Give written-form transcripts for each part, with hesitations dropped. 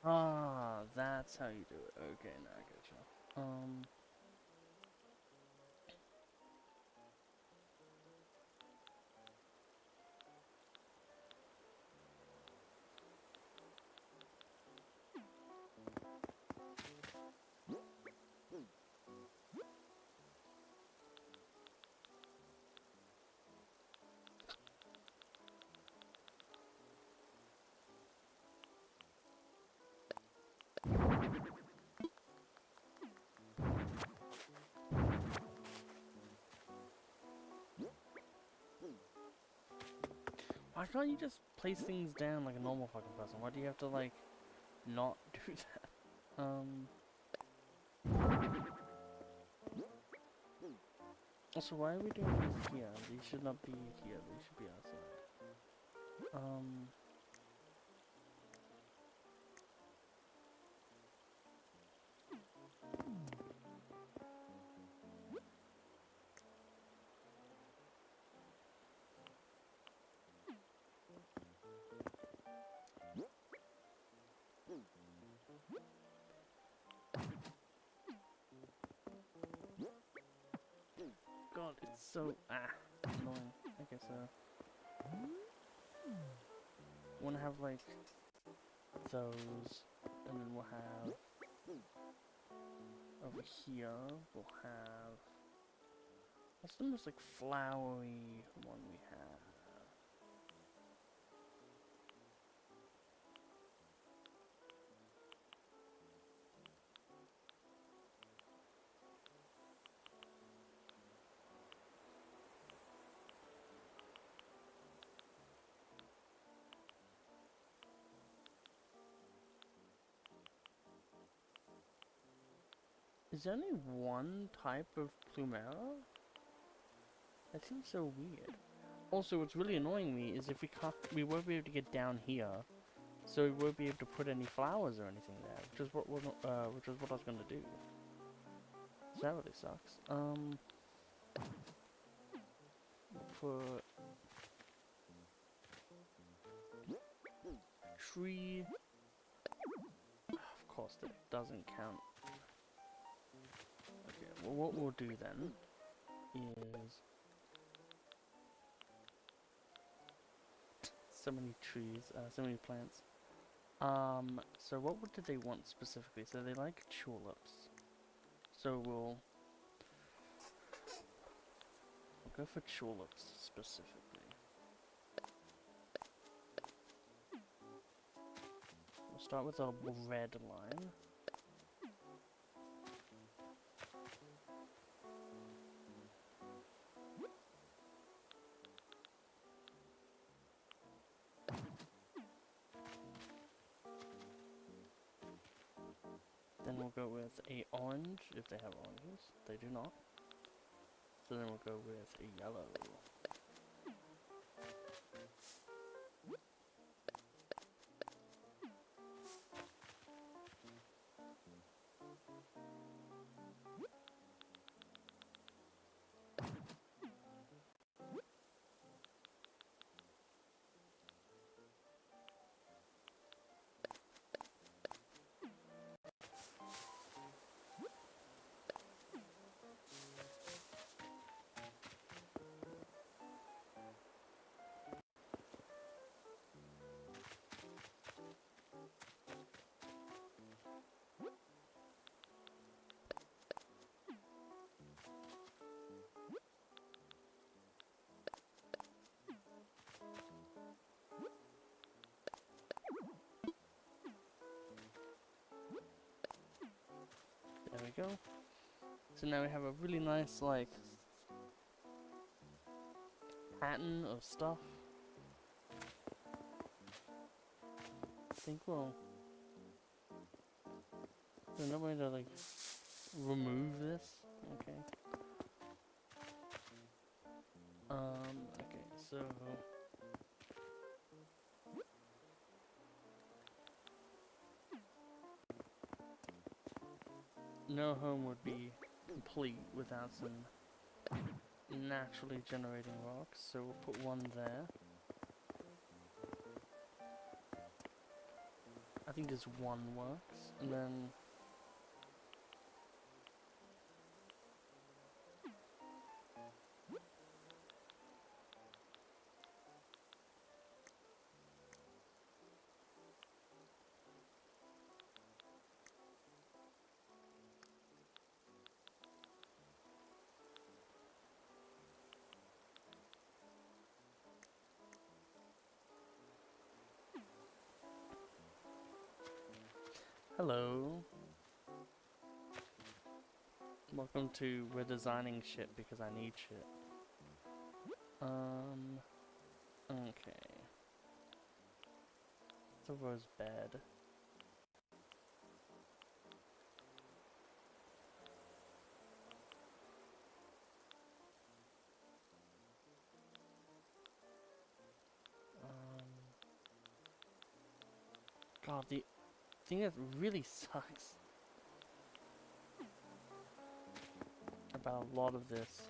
Ah, that's how you do it. Okay, now I get you. Why can't you just place things down like a normal fucking person? Why do you have to, like, not do that? Also, why are we doing these here? These should not be here, they should be outside. God, it's so, annoying. Okay, so, wanna have, like, those, and then we'll have, over here, we'll have, what's the most, like, flowery one we have? Is there only one type of Plumera? That seems so weird. Also, what's really annoying me is if we won't be able to get down here, so we won't be able to put any flowers or anything there, which is which is what I was gonna do. So that really sucks. Put tree. Of course, that doesn't count. Okay, well, what we'll do then is so many trees, so many plants. So what did they want specifically? So they like tulips. So we'll go for tulips specifically. We'll start with a red line. Then we'll go with a orange, if they have oranges. They do not. So then we'll go with a yellow. There we go. So now we have a really nice, like, pattern of stuff. I think we'll... There's no way to, like, remove this. Okay. Okay, so... No home would be complete without some naturally generating rocks, so we'll put one there. I think just one works, and then... Hello. Welcome to We're Designing Shit because I need shit. Okay. It's a rose bed. God, the thing that really sucks about a lot of this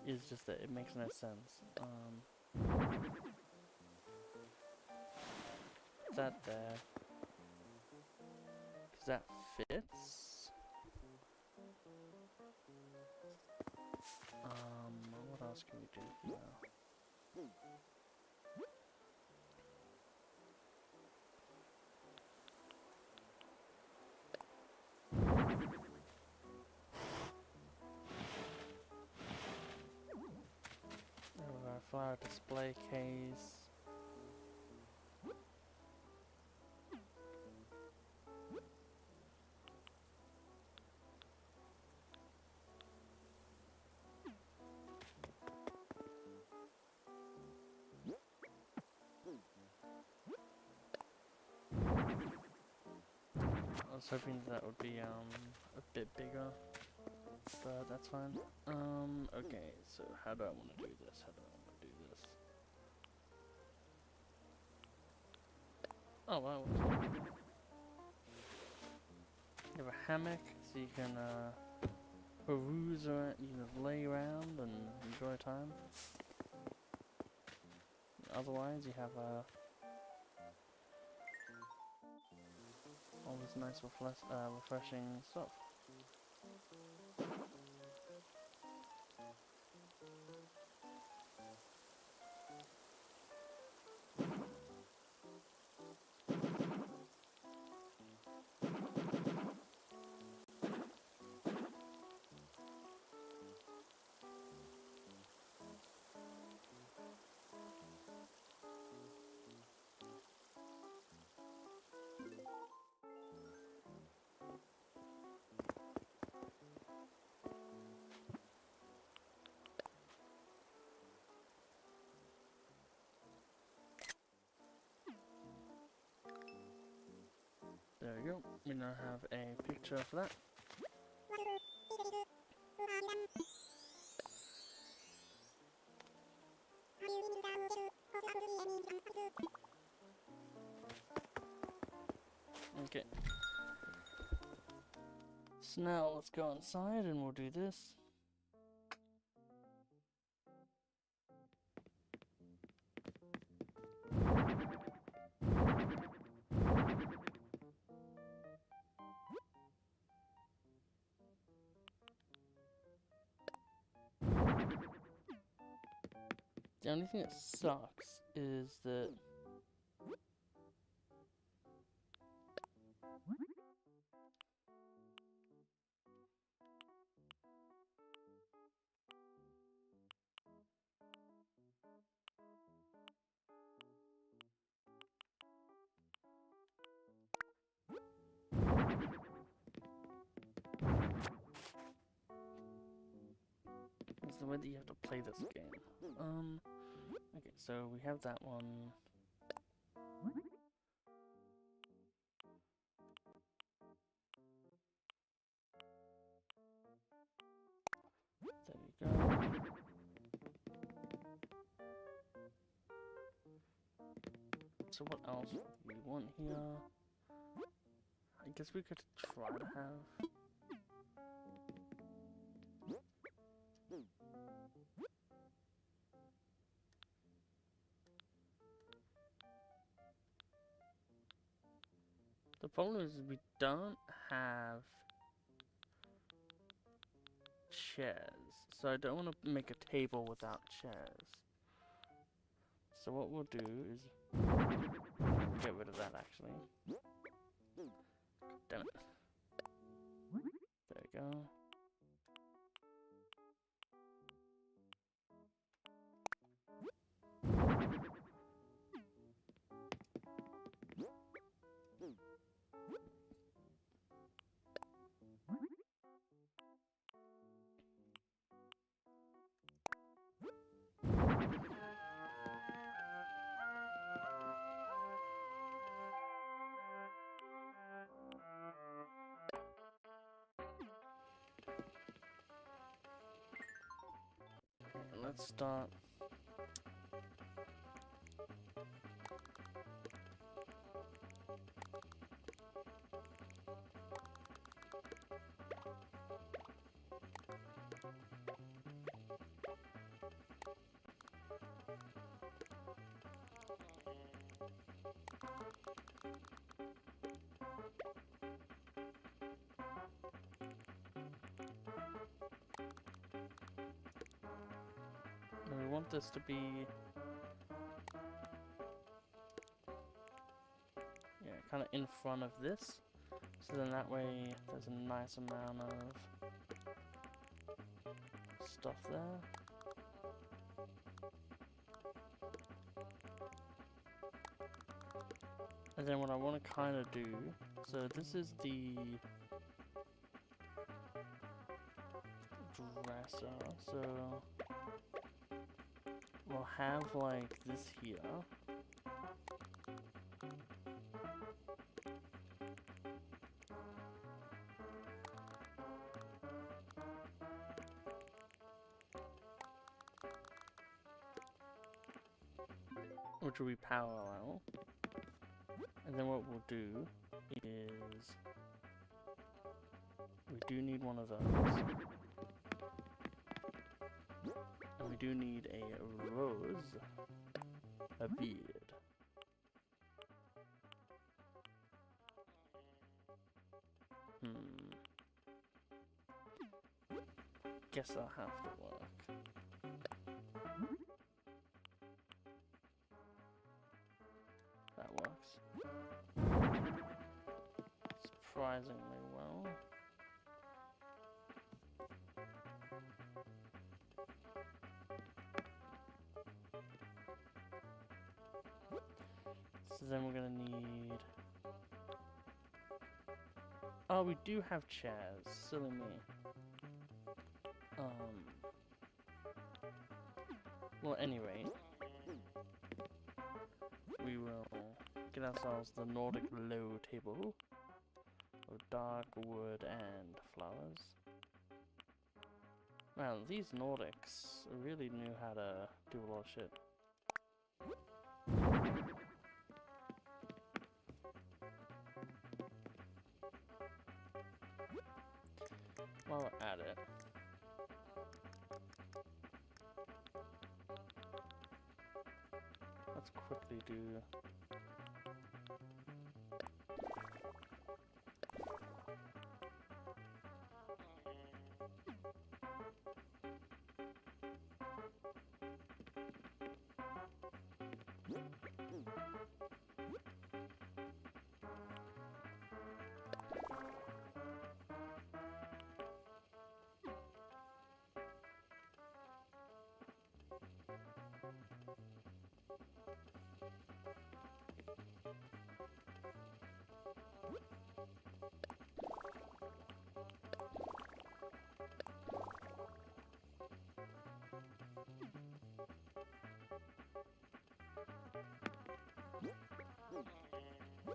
is just that it makes no sense. That there. Cause that fits. What else can we do here? Flower display case. I was hoping that would be a bit bigger, but that's fine. Okay, so how do I want to do this? How do I want to do this? Oh wow. You have a hammock, so you can peruse around, you can lay around and enjoy time. Otherwise, you have all this nice refreshing stuff. There we go. We now have a picture for that. Okay. So now let's go inside and we'll do this. The only thing that sucks is that it's the way that you have to play this game. Okay, so we have that one. There we go. So what else do we want here? I guess we could try to have... problem is we don't have chairs, so I don't want to make a table without chairs. So what we'll do is get rid of that actually. Damn it. There we go. Let's start. We want this to be, yeah, kind of in front of this, so then that way there's a nice amount of stuff there. And then what I want to kind of do, so this is the dresser, so we'll have like this here. Which will be parallel. And then what we'll do is we do need one of those. And we do need a rose, a beard. Guess I'll have to work. That works. Surprisingly well. So then we're gonna need... Oh, we do have chairs. Silly me. Well, anyway, we will get ourselves the Nordic low table of dark wood and flowers. Man, these Nordics really knew how to do a lot of shit. While we're at it, let's quickly do...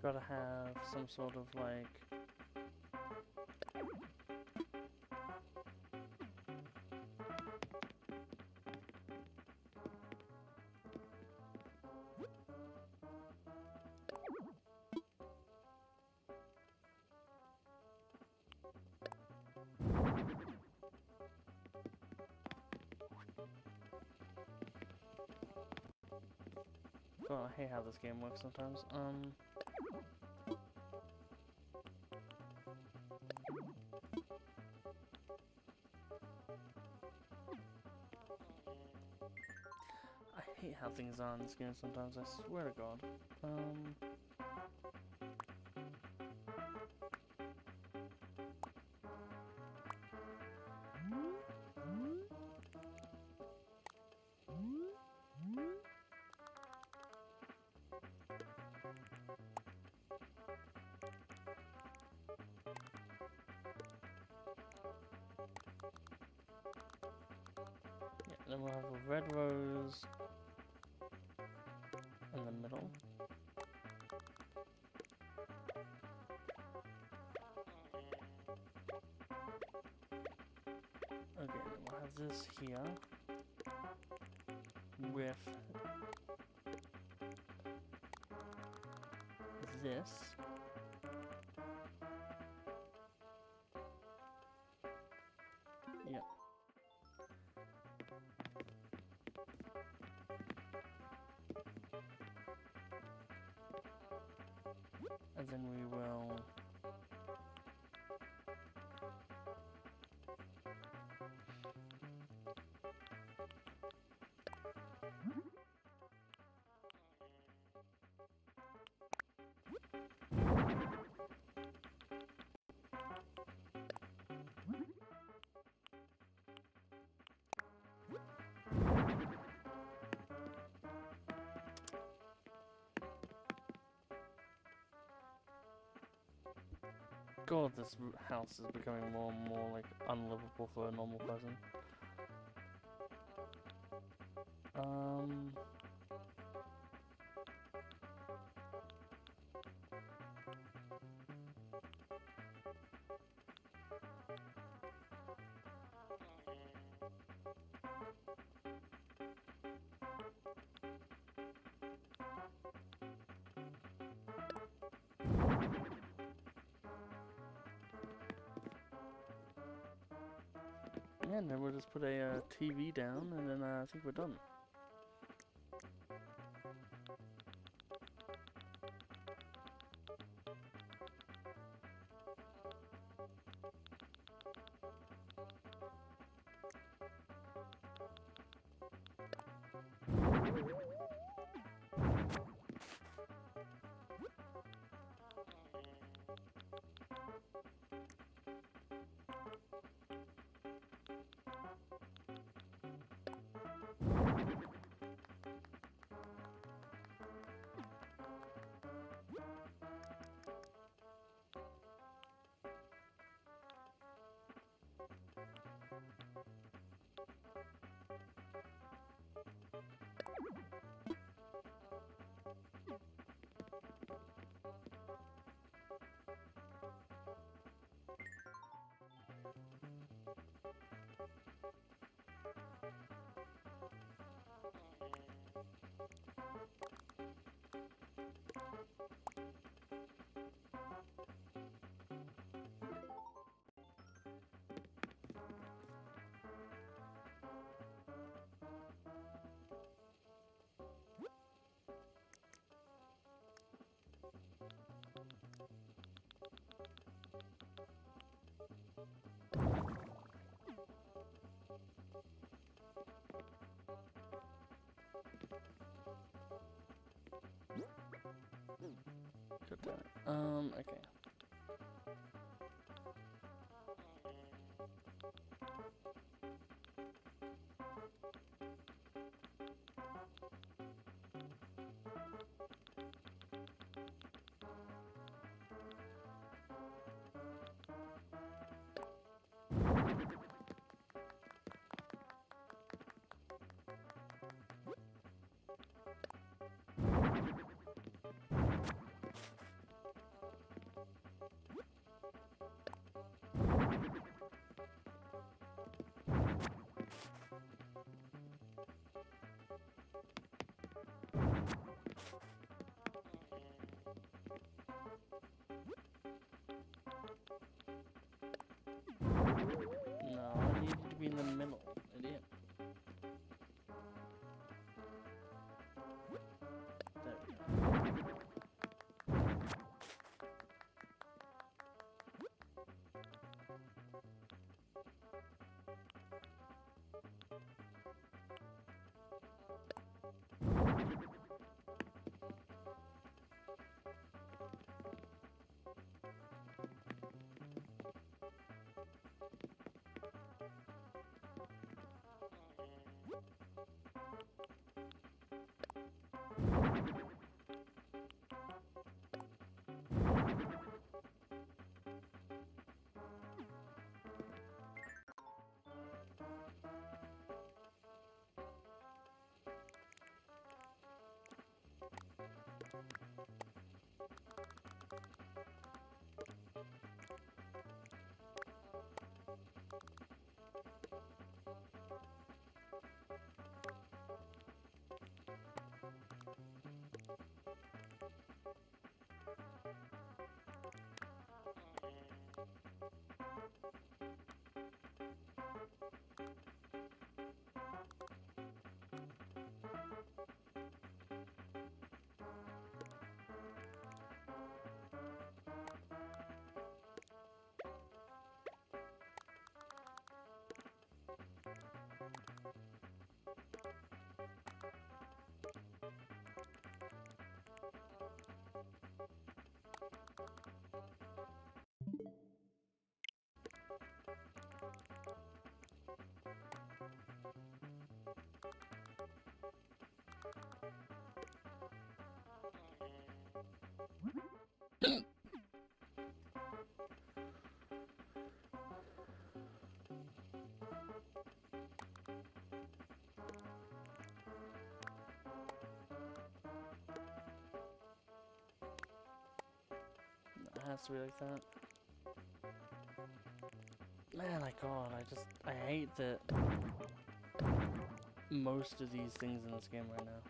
Gotta have some sort of like... Oh, I hate how this game works sometimes. hate how things are in this game sometimes, I swear to God. Yeah, then we'll have a red rose in the middle. Okay, then we'll have this here with this. Yep. And then we will God, this house is becoming more and more like unlivable for a normal person. Yeah, and then we'll just put a TV down, and then I think we're done. Okay. No, I need it to be in the middle, idiot. There we go. It has to be like that. Man, God, I hate that most of these things in this game right now.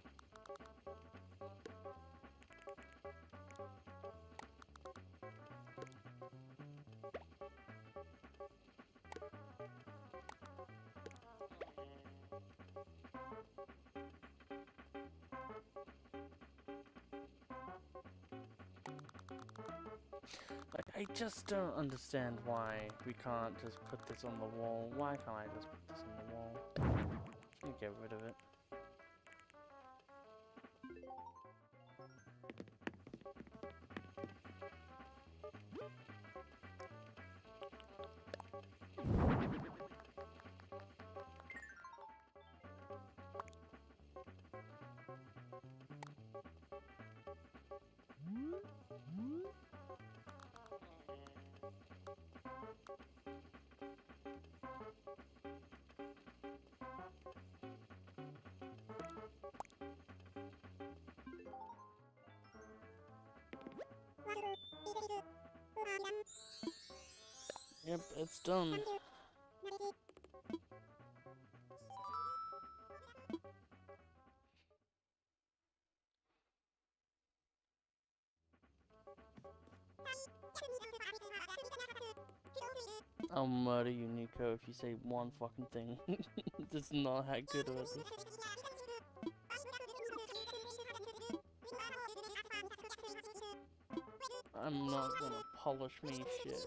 Like, I just don't understand why we can't just put this on the wall. Why can't I just put this on the wall? Just gonna get rid of it. Yep, it's done. I'll murder you, Nico, if you say one fucking thing. That's not how good of it is. I'm not gonna polish me shit.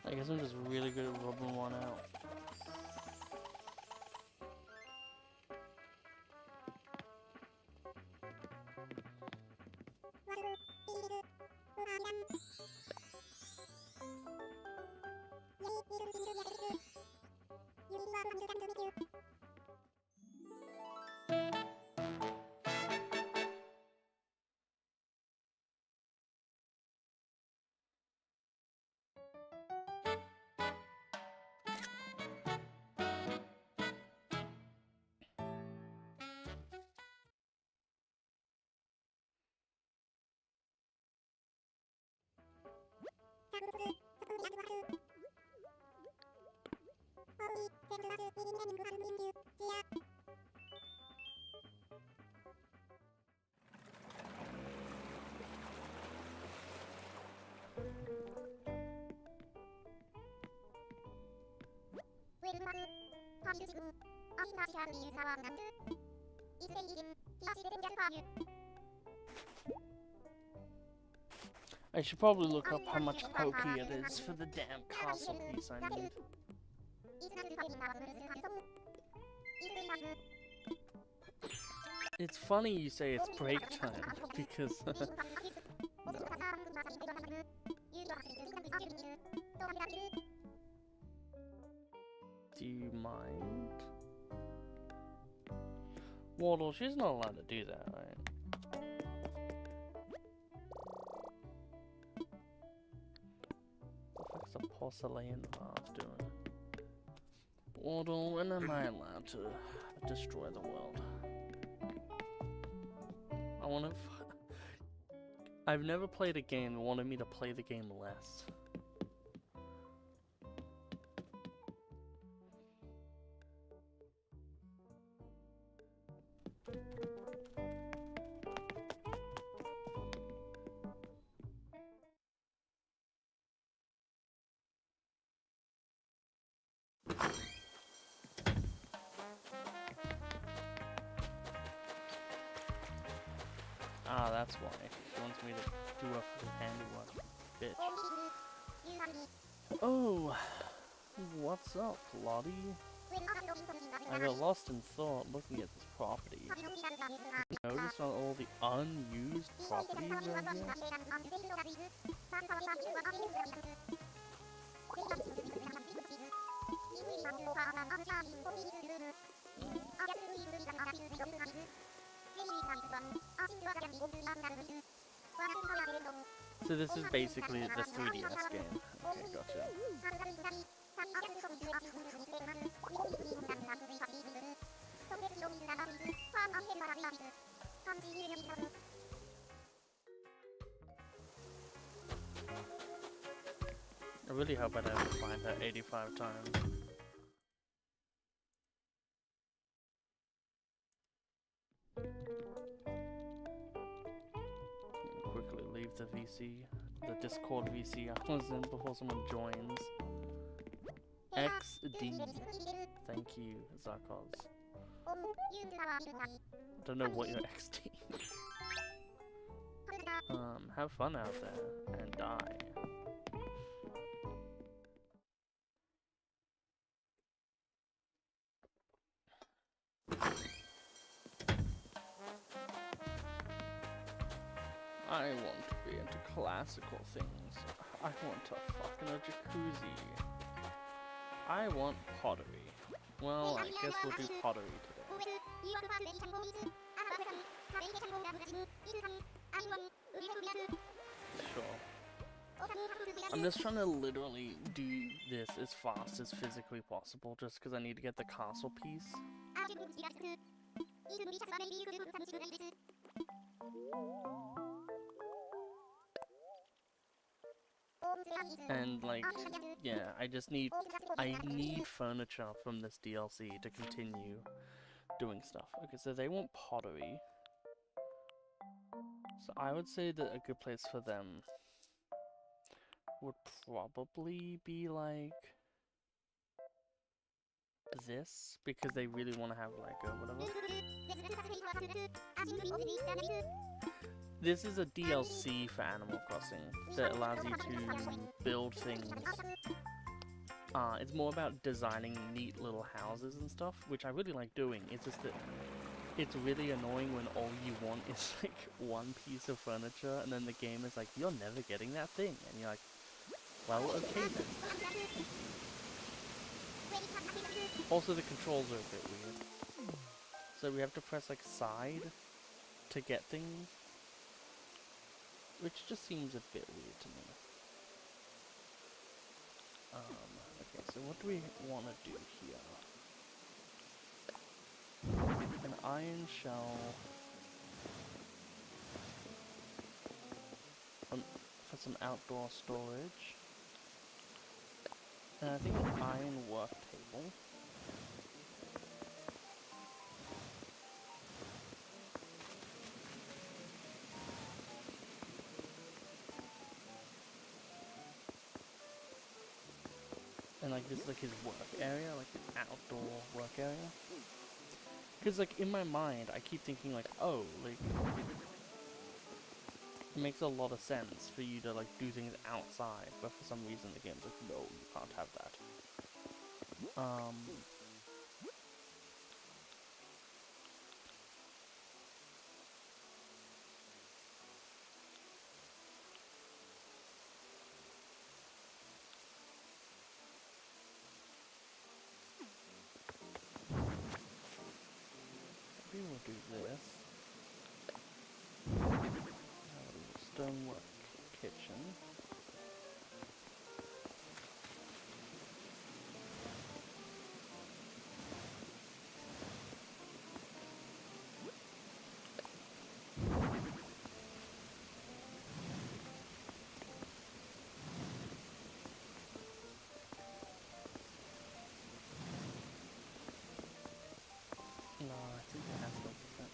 I guess I'm just really good at rubbing one out. I should probably look up how much OP it is for the damn castle piece I need. It's funny you say it's break time, because... no. Do you mind? Wardle, she's not allowed to do that, right? What the fuck's a porcelain vase doing? Wardle, when am I allowed to destroy the world? I wanna I've never played a game that wanted me to play the game less. Ah, that's why. She wants me to do a full handiwork. Bitch. Oh, what's up, Lottie? I got lost in thought looking at this property. Notice on all the unused properties around here? So this is basically the 3DS game. Okay, gotcha. I really hope I don't find her 85 times. Quickly leave the VC, the Discord VC I was in before someone joins. XD. Thank you, Zarkos. Don't know what your XD. Have fun out there and die. I want to be into classical things. I want a fucking jacuzzi. I want pottery. Well, I guess we'll do pottery today. Sure. I'm just trying to literally do this as fast as physically possible just because I need to get the castle piece. And like, yeah, I need furniture from this DLC to continue doing stuff. Okay, so they want pottery. So I would say that a good place for them would probably be like this, because they really want to have like a whatever. This is a DLC for Animal Crossing that allows you to build things. It's more about designing neat little houses and stuff, which I really like doing. It's just that it's really annoying when all you want is like one piece of furniture, and then the game is like, you're never getting that thing, and you're like, well, okay then. Also, the controls are a bit weird. So we have to press like side to get things, which just seems a bit weird to me. Okay, so what do we want to do here? An iron shell for some outdoor storage. And I think an iron work table. And like this is like his work area, like his outdoor work area. Because like in my mind, I keep thinking like, oh, like it makes a lot of sense for you to like do things outside, but for some reason the game's like, no, you can't have that. Maybe we'll do this. Stonework kitchen. No, I think it has to be that.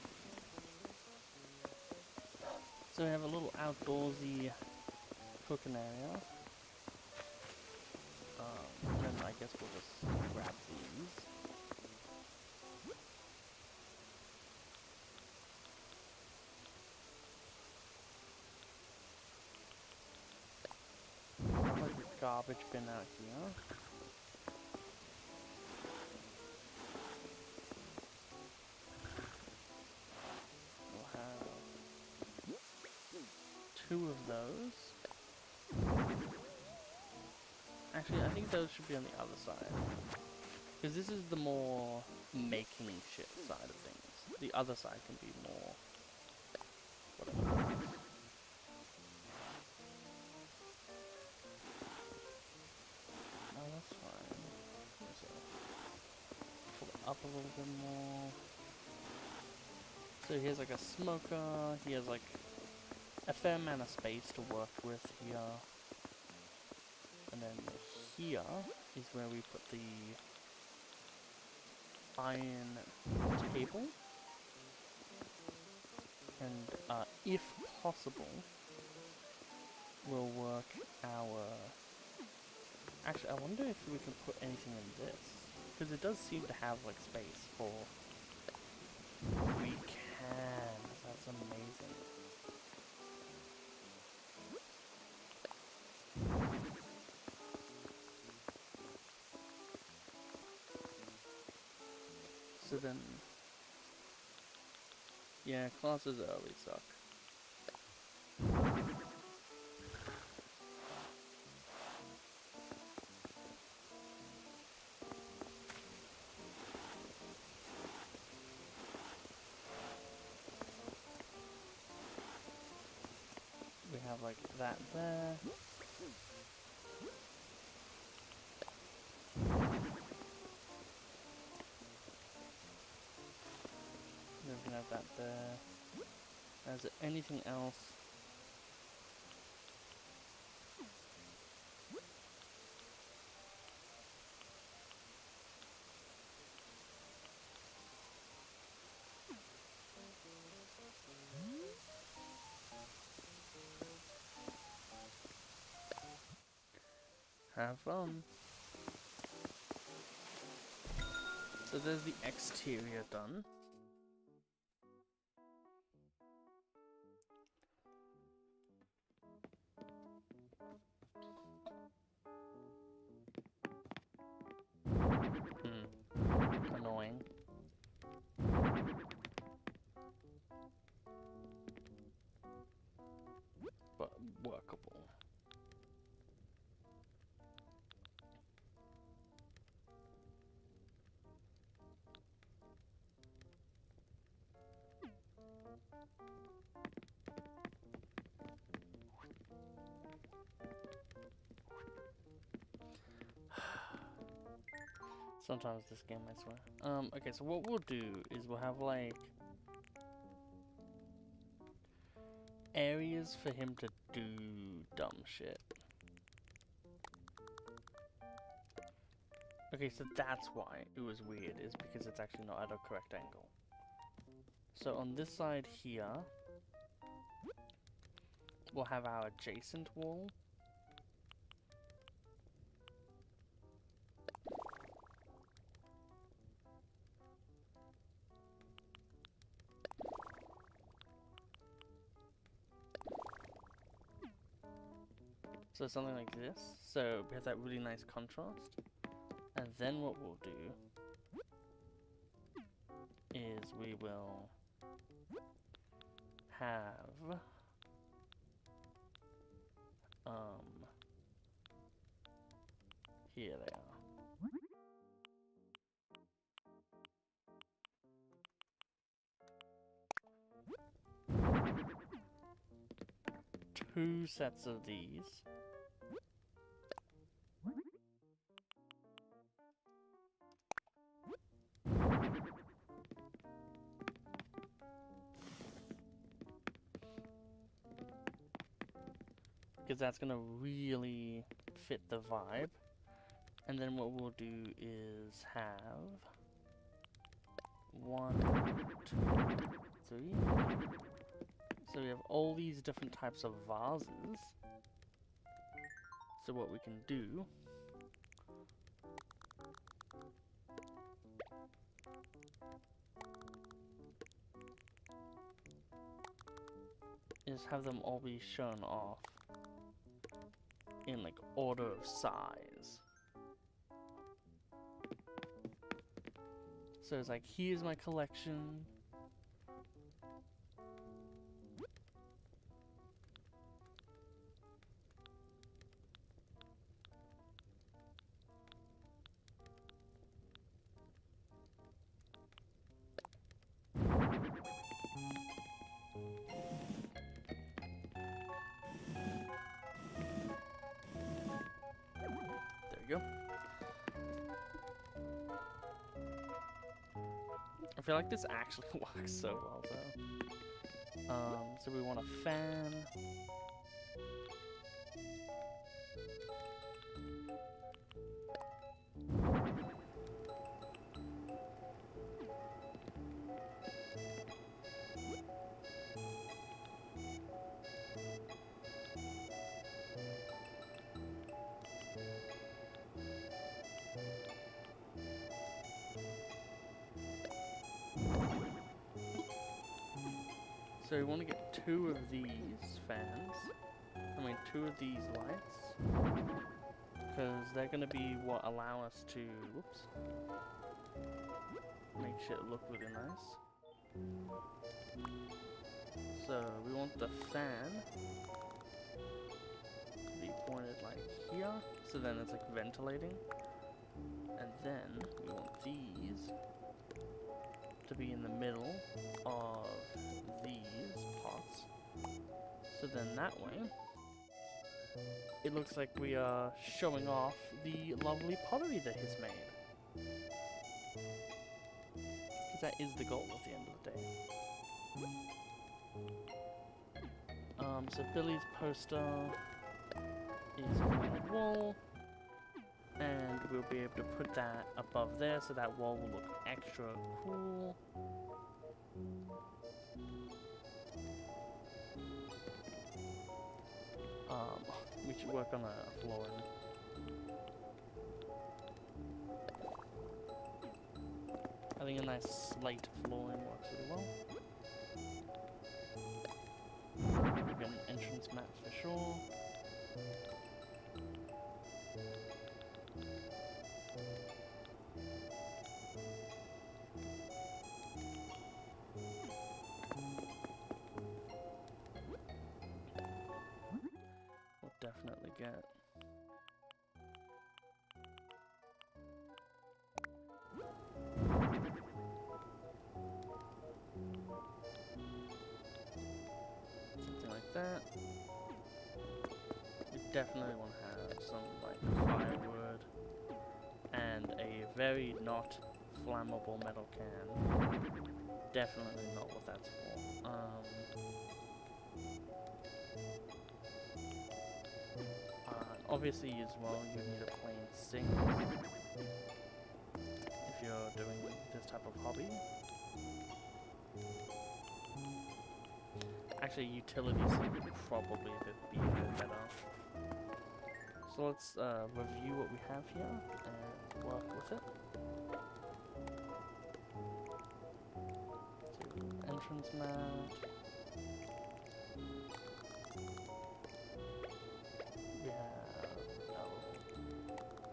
So we have a little outdoorsy cooking area. And then I guess we'll just grab these. garbage bin out here. We'll have 2 of those. Actually, I think those should be on the other side. Because this is the more making shit side of things. The other side can be more... whatever. Oh, that's fine. So, pull it up a little bit more. So here's like a smoker, he has like a fair amount of space to work with here. And then here is where we put the iron table. And if possible, we'll work our... Actually, I wonder if we can put anything in this. Because it does seem to have like space for... We can. That's amazing. So then... Yeah, classes early suck. We have like that there. Then we can have that there. Is there anything else? Have fun. So there's the exterior done. Annoying. But workable. Sometimes this game, I swear. Okay, so what we'll do is we'll have like areas for him to do dumb shit. Okay, so that's why it was weird, is because it's actually not at a correct angle. So on this side here, we'll have our adjacent wall. So something like this. So we have that really nice contrast. And then what we'll do is we will have here they are. Two sets of these. Because that's gonna really fit the vibe. And then what we'll do is have 1, 2, 3. So we have all these different types of vases. So what we can do is have them all be shown off in like order of size. So it's like, here's my collection. There you go. I feel like this actually works so well though. So we want a fan. So we want to get 2 of these fans. I mean 2 of these lights. Because they're going to be what allow us to, whoops, make shit look really nice. So we want the fan to be pointed like here, so then it's like ventilating. And then we want these to be in the middle of these pots. So then that way, it looks like we are showing off the lovely pottery that he's made. Because that is the goal at the end of the day. So Billy's poster is on the wall. And we'll be able to put that above there so that wall will look extra cool. We should work on a flooring. I think a nice slate flooring works really well. We've got an entrance map for sure. We'll definitely get something like that. We definitely want to have some like firewood and a very not flammable metal can. Definitely not what that's for. Obviously as well, you need a plain sink if you're doing this type of hobby. Actually, utility sink would probably be a bit better. So let's review what we have here and work with it. So, entrance mat. We have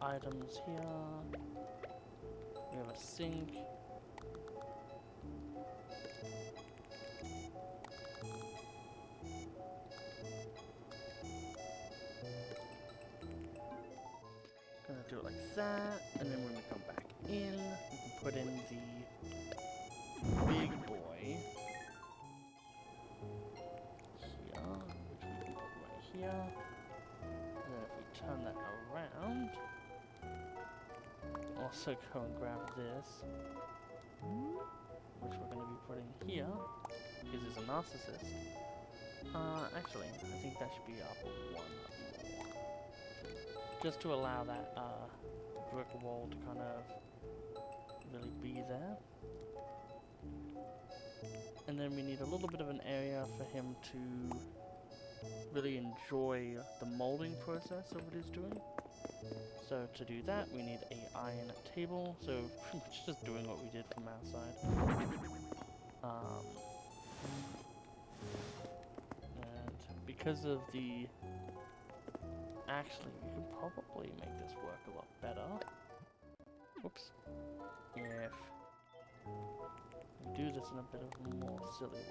our items here. We have a sink. Gonna do it like that, and then when we come back in, we can put in the big boy here, which we can put right here. And then if we turn that around, also go and grab this, which we're going to be putting here, because it's a narcissist. Actually, I think that should be up one more. Just to allow that brick wall to kind of really be there. And then we need a little bit of an area for him to really enjoy the molding process of what he's doing. So to do that, we need an iron table. So pretty much just doing what we did from our side. And because of the actually, we could probably make this work a lot better. Whoops. If we do this in a bit of a more silly way.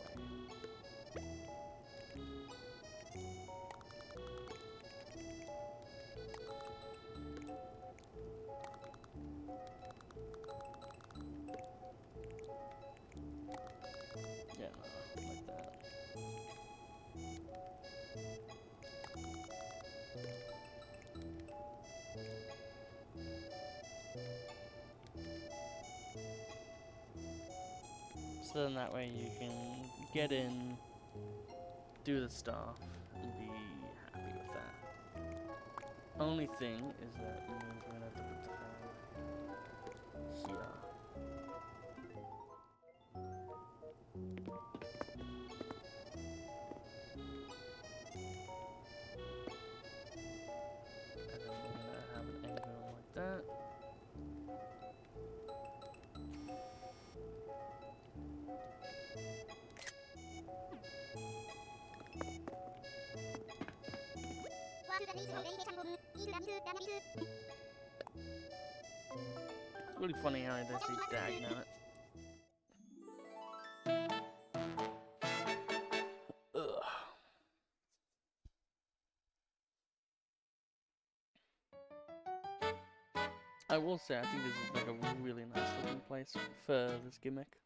Yeah, no, like that. So then that way you can get in, do the stuff, and be happy with that. Only thing is that means we're gonna have to put the phone here. And then we're gonna have an angle like that. It's really funny how they see Dagnabbit. Ugh. I will say, I think this is like a really nice looking place for this gimmick.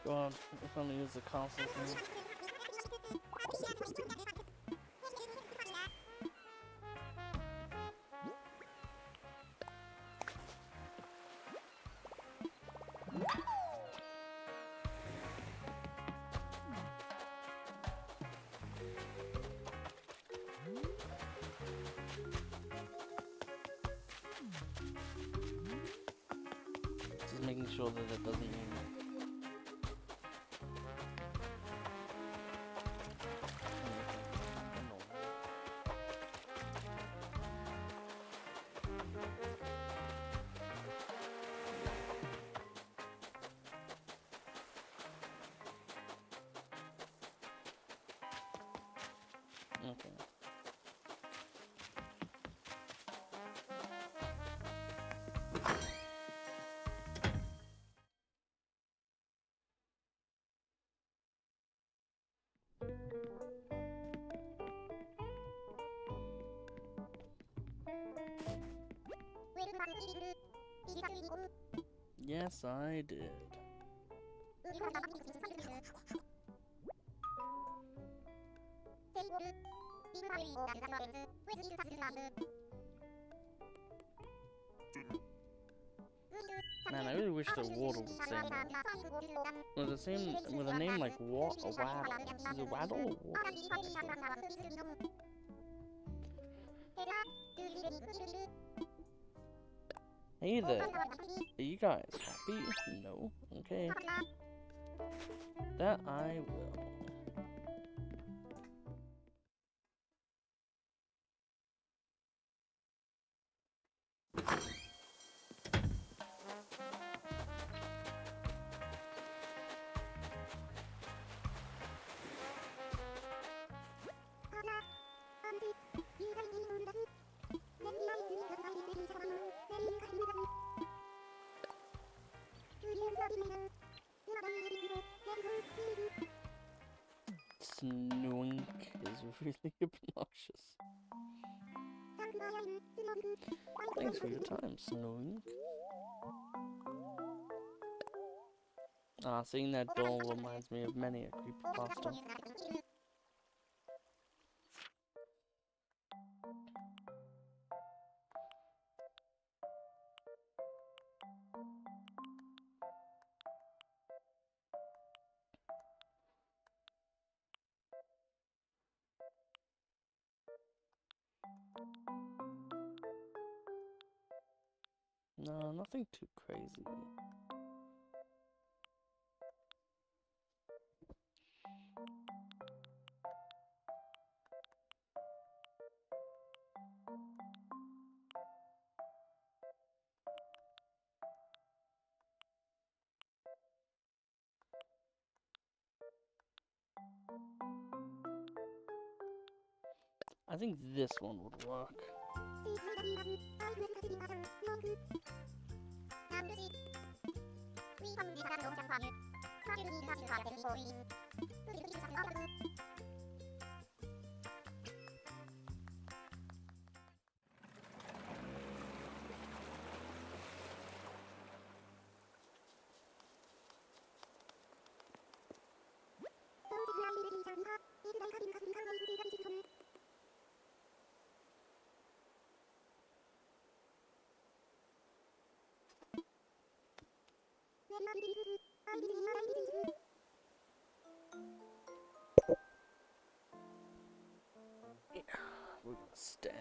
God, if only use the castle thing. Just making sure that it doesn't move. Okay. Yes, I did. Man, I really wish the water would say more. With a name like Waddle. Is it Waddle? Hey there. Are you guys happy? No? Okay. That I will. Snoink is really obnoxious. Thanks for your time, Snoink. Ah, seeing that doll reminds me of many a creepypasta. No, nothing too crazy. I think this one would work. We're gonna stand.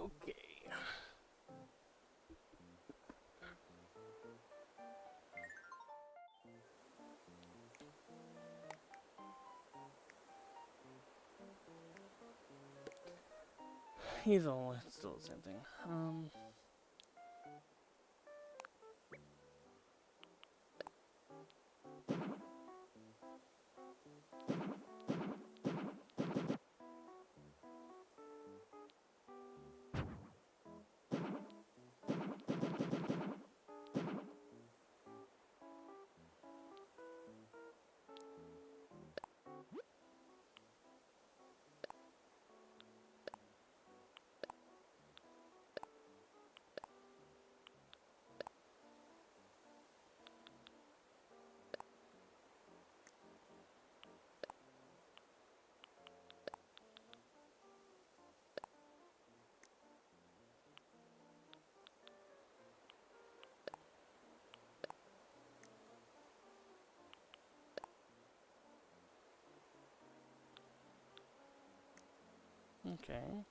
Okay. He's all still the same thing. Okay.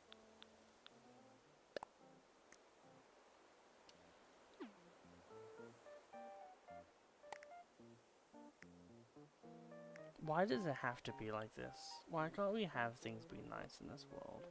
Why does it have to be like this? Why can't we have things be nice in this world?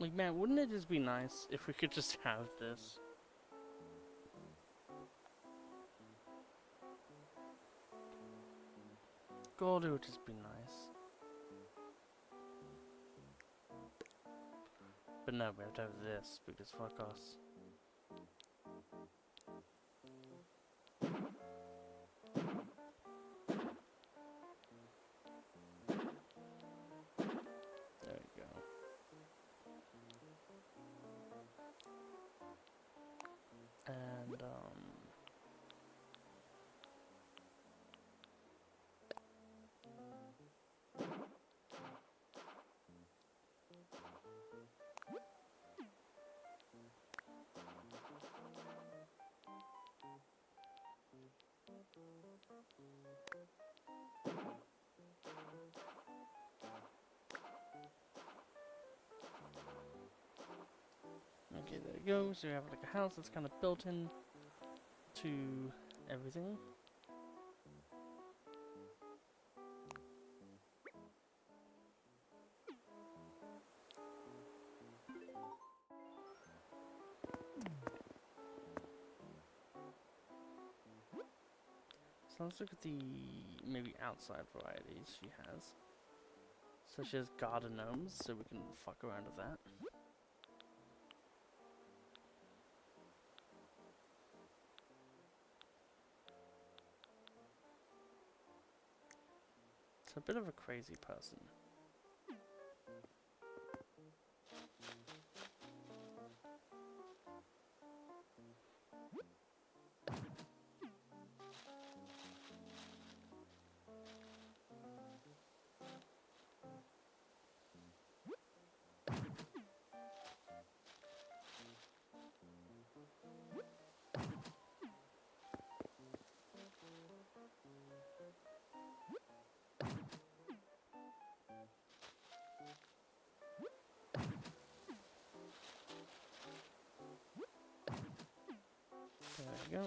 Like, man, wouldn't it just be nice if we could just have this? God, it would just be nice. But no, we have to have this, because fuck us. There we go. And, okay, there we go. So we have like a house that's kind of built in to everything. So let's look at the maybe outside varieties she has. So she has garden gnomes, so we can fuck around with that. It's a bit of a crazy person. There we go.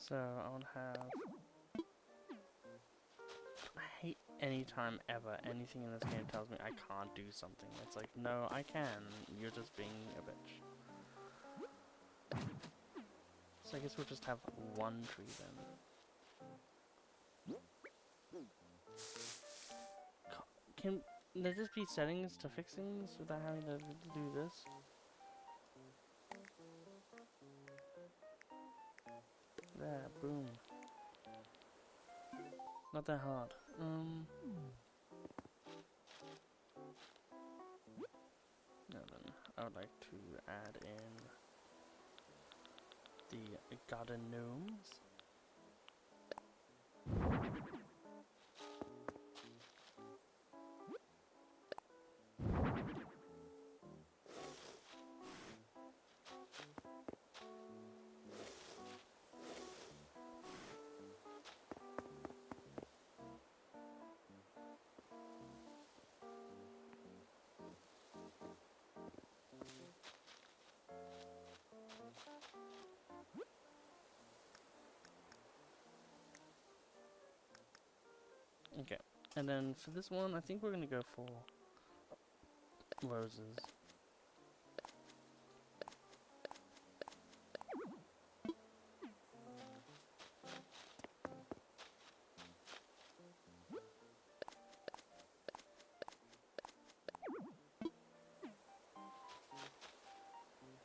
So I want to have. I hate anytime ever anything in this game tells me I can't do something. It's like, no, I can. You're just being a bitch. So I guess we'll just have one tree then. Can there just be settings to fix things without having to do this? There, boom. Not that hard. Now then, I would like to add in the garden gnomes. Okay, and then for this one, I think we're gonna go for roses.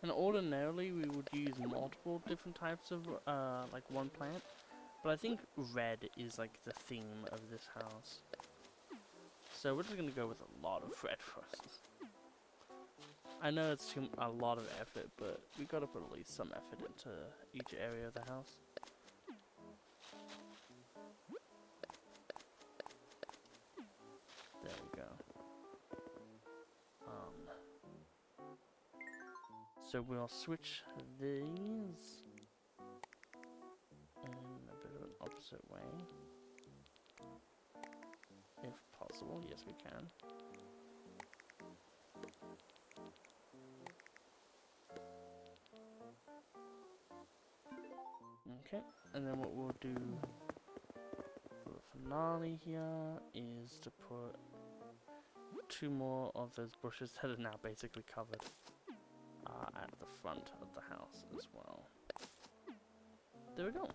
And ordinarily we would use multiple different types of like one plant, but I think red is like the theme of this house. So we're just gonna go with a lot of red roses. I know it's a lot of effort, but we gotta put at least some effort into each area of the house. So we'll switch these in a bit of an opposite way. If possible, yes we can. Okay, and then what we'll do for the finale here is to put 2 more of those bushes that are now basically covered at the front of the house as well. There we go.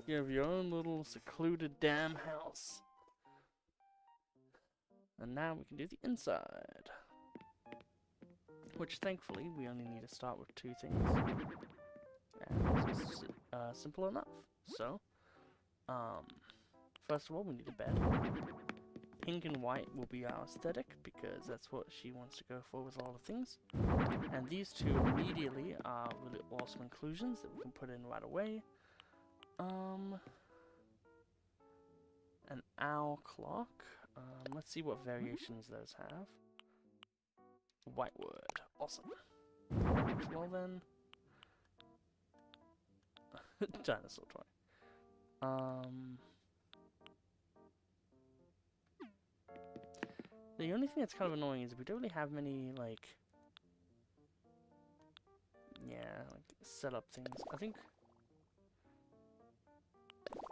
You have your own little secluded damn house. And now we can do the inside. Which thankfully we only need to start with 2 things. And it's simple enough. So, first of all we need a bed. Pink and white will be our aesthetic because that's what she wants to go for with a lot of things. And these 2 immediately are really awesome inclusions that we can put in right away. An owl clock. Let's see what variations those have. White wood. Awesome. Well then. Dinosaur toy. The only thing that's kind of annoying is we don't really have many, like... Yeah, like, setup things. I think...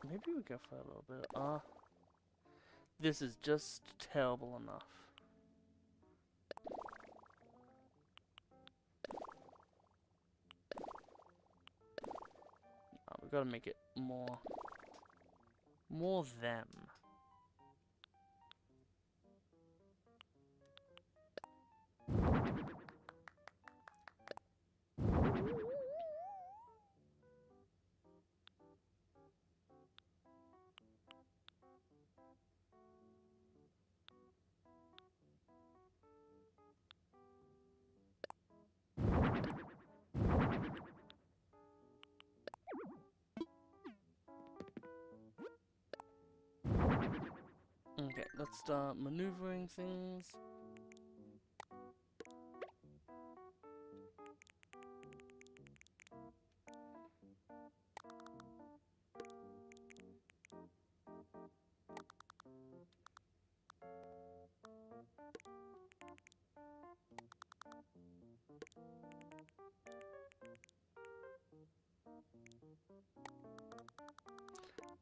Maybe we go for a little bit. This is just terrible enough. We've got to make it more them. Okay, let's start maneuvering things.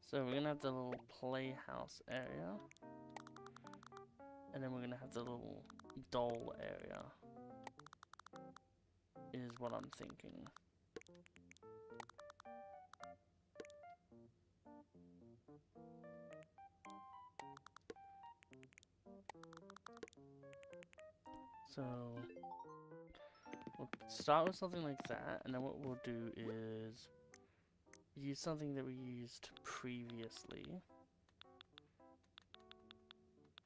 So we're gonna have the little playhouse area. And then we're gonna have the little doll area. Is what I'm thinking. So we'll start with something like that, and then what we'll do is use something that we used previously,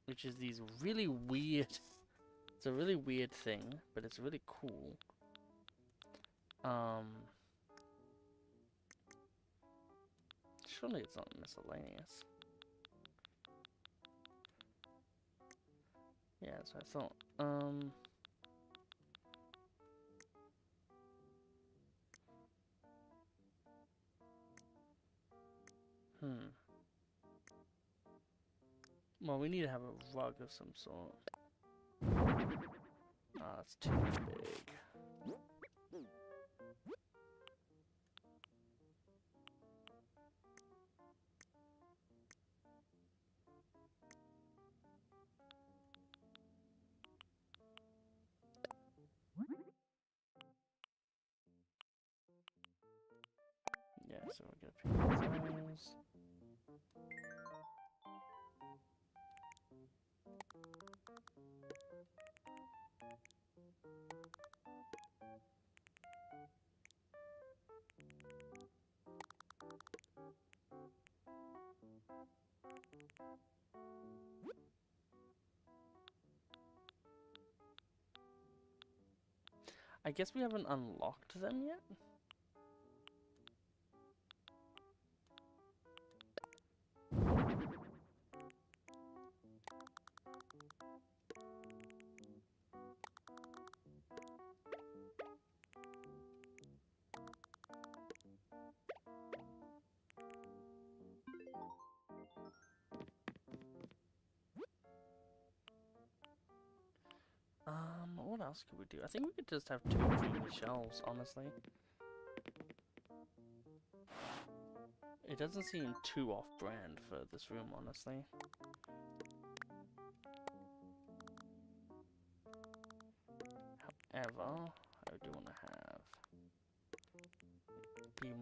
which is these really weird, it's a really weird thing, but it's really cool. Surely it's not miscellaneous. Yeah, that's what I thought. Well, we need to have a rug of some sort. Ah, that's too big. Yeah, so we'll get a few of those. I guess we haven't unlocked them yet? else could we do? I think we could just have 2 dreamy shelves, honestly. It doesn't seem too off-brand for this room, honestly. However, I do want to have be a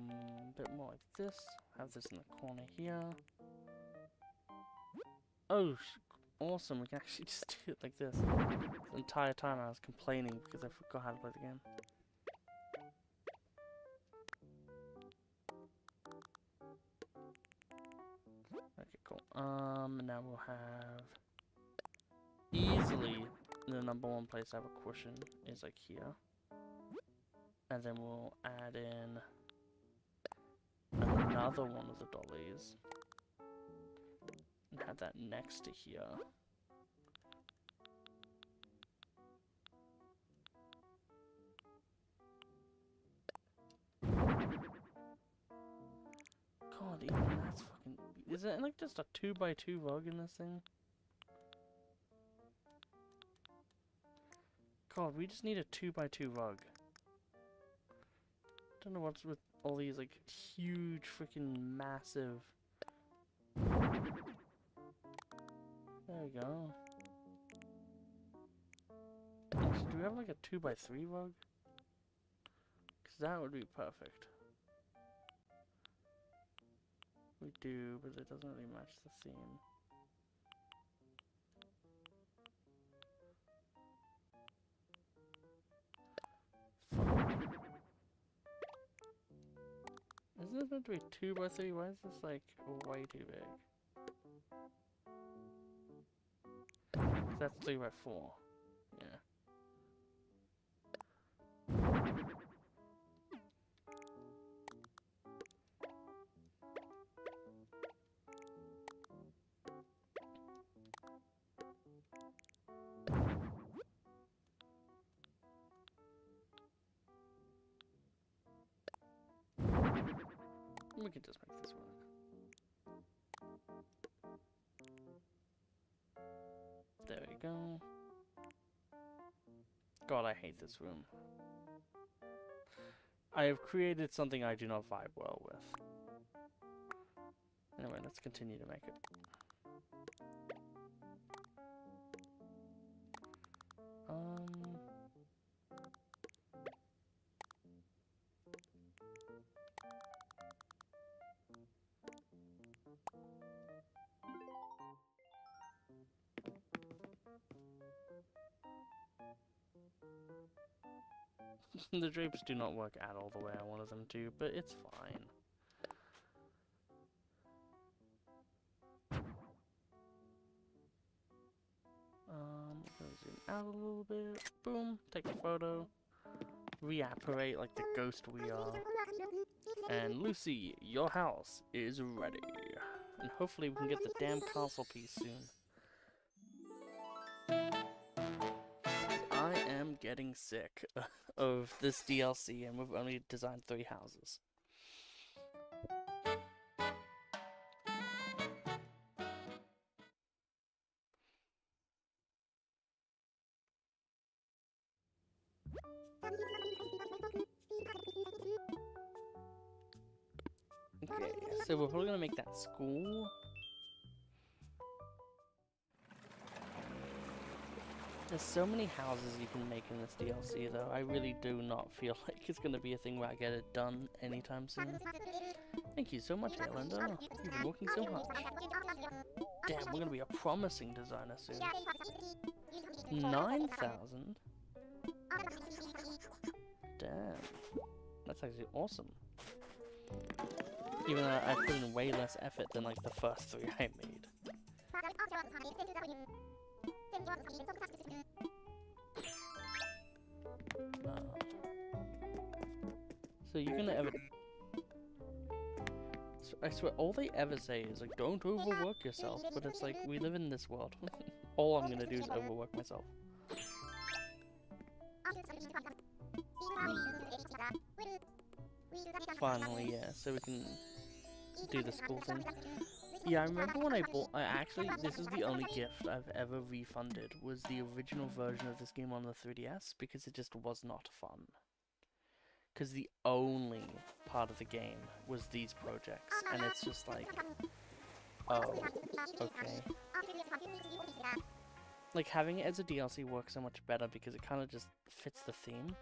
bit more like this. Have this in the corner here. Oh, awesome! We can actually just do it like this. The entire time I was complaining because I forgot how to play the game. Okay, cool. Now we'll have easily the #1 place to have a cushion is like here, and then we'll add in another one of the dollies and have that next to here. God, even that's fucking. Is it like just a 2x2 rug in this thing? God, we just need a 2x2 rug. Don't know what's with all these like huge freaking massive. There we go. Actually, do we have like a 2x3 rug? Because that would be perfect. We do, but it doesn't really match the theme. Isn't this meant to be 2x3? Why is this like way too big? That's 3x4. Yeah. We can just make this work. There we go. God, I hate this room. I have created something I do not vibe well with. Anyway, let's continue to make it. The drapes do not work at all the way I wanted them to, but it's fine. Gonna zoom out a little bit. Boom, take a photo. Reapparate like the ghost we are. And Lucy, your house is ready. And hopefully we can get the damn castle piece soon. I am getting sick of this DLC and we've only designed 3 houses. Okay, so we're probably gonna make that school. There's so many houses you can make in this DLC though, I really do not feel like it's gonna be a thing where I get it done anytime soon. Thank you so much, Alinda. You've been working so hard. Damn, we're gonna be a promising designer soon. 9,000? Damn. That's actually awesome. Even though I put in way less effort than like the first 3 I made. So you're gonna ever... I swear, all they ever say is like, don't overwork yourself, but it's like, we live in this world. All I'm gonna do is overwork myself. Finally, yeah, so we can do the school thing. Yeah, I remember when I bought. Actually, this is the only gift I've ever refunded. Was the original version of this game on the 3DS because it just was not fun. Because the only part of the game was these projects, and it's just like, oh, okay. Like having it as a DLC works so much better because it kind of just fits the theme.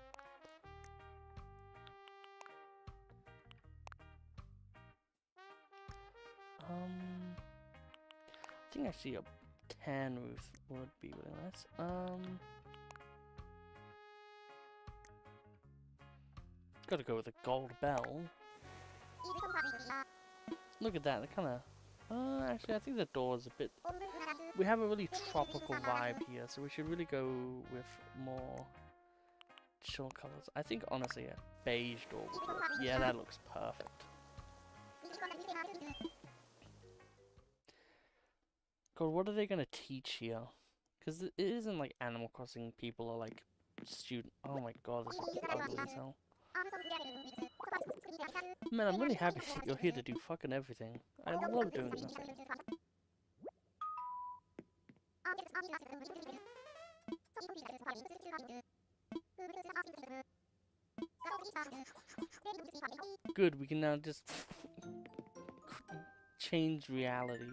I think actually a tan roof would be really nice. Gotta go with a gold bell. Look at that, kind of... actually, I think the door's a bit... We have a really tropical vibe here, so we should really go with more chill colors. I think, honestly, a beige door would work. Yeah, that looks perfect. God, what are they gonna teach here? Because it isn't like Animal Crossing people are like student... Oh my god, this is ugly as hell. Man, I'm really happy that you're here to do fucking everything. I love doing nothing. Good, we can now just change reality.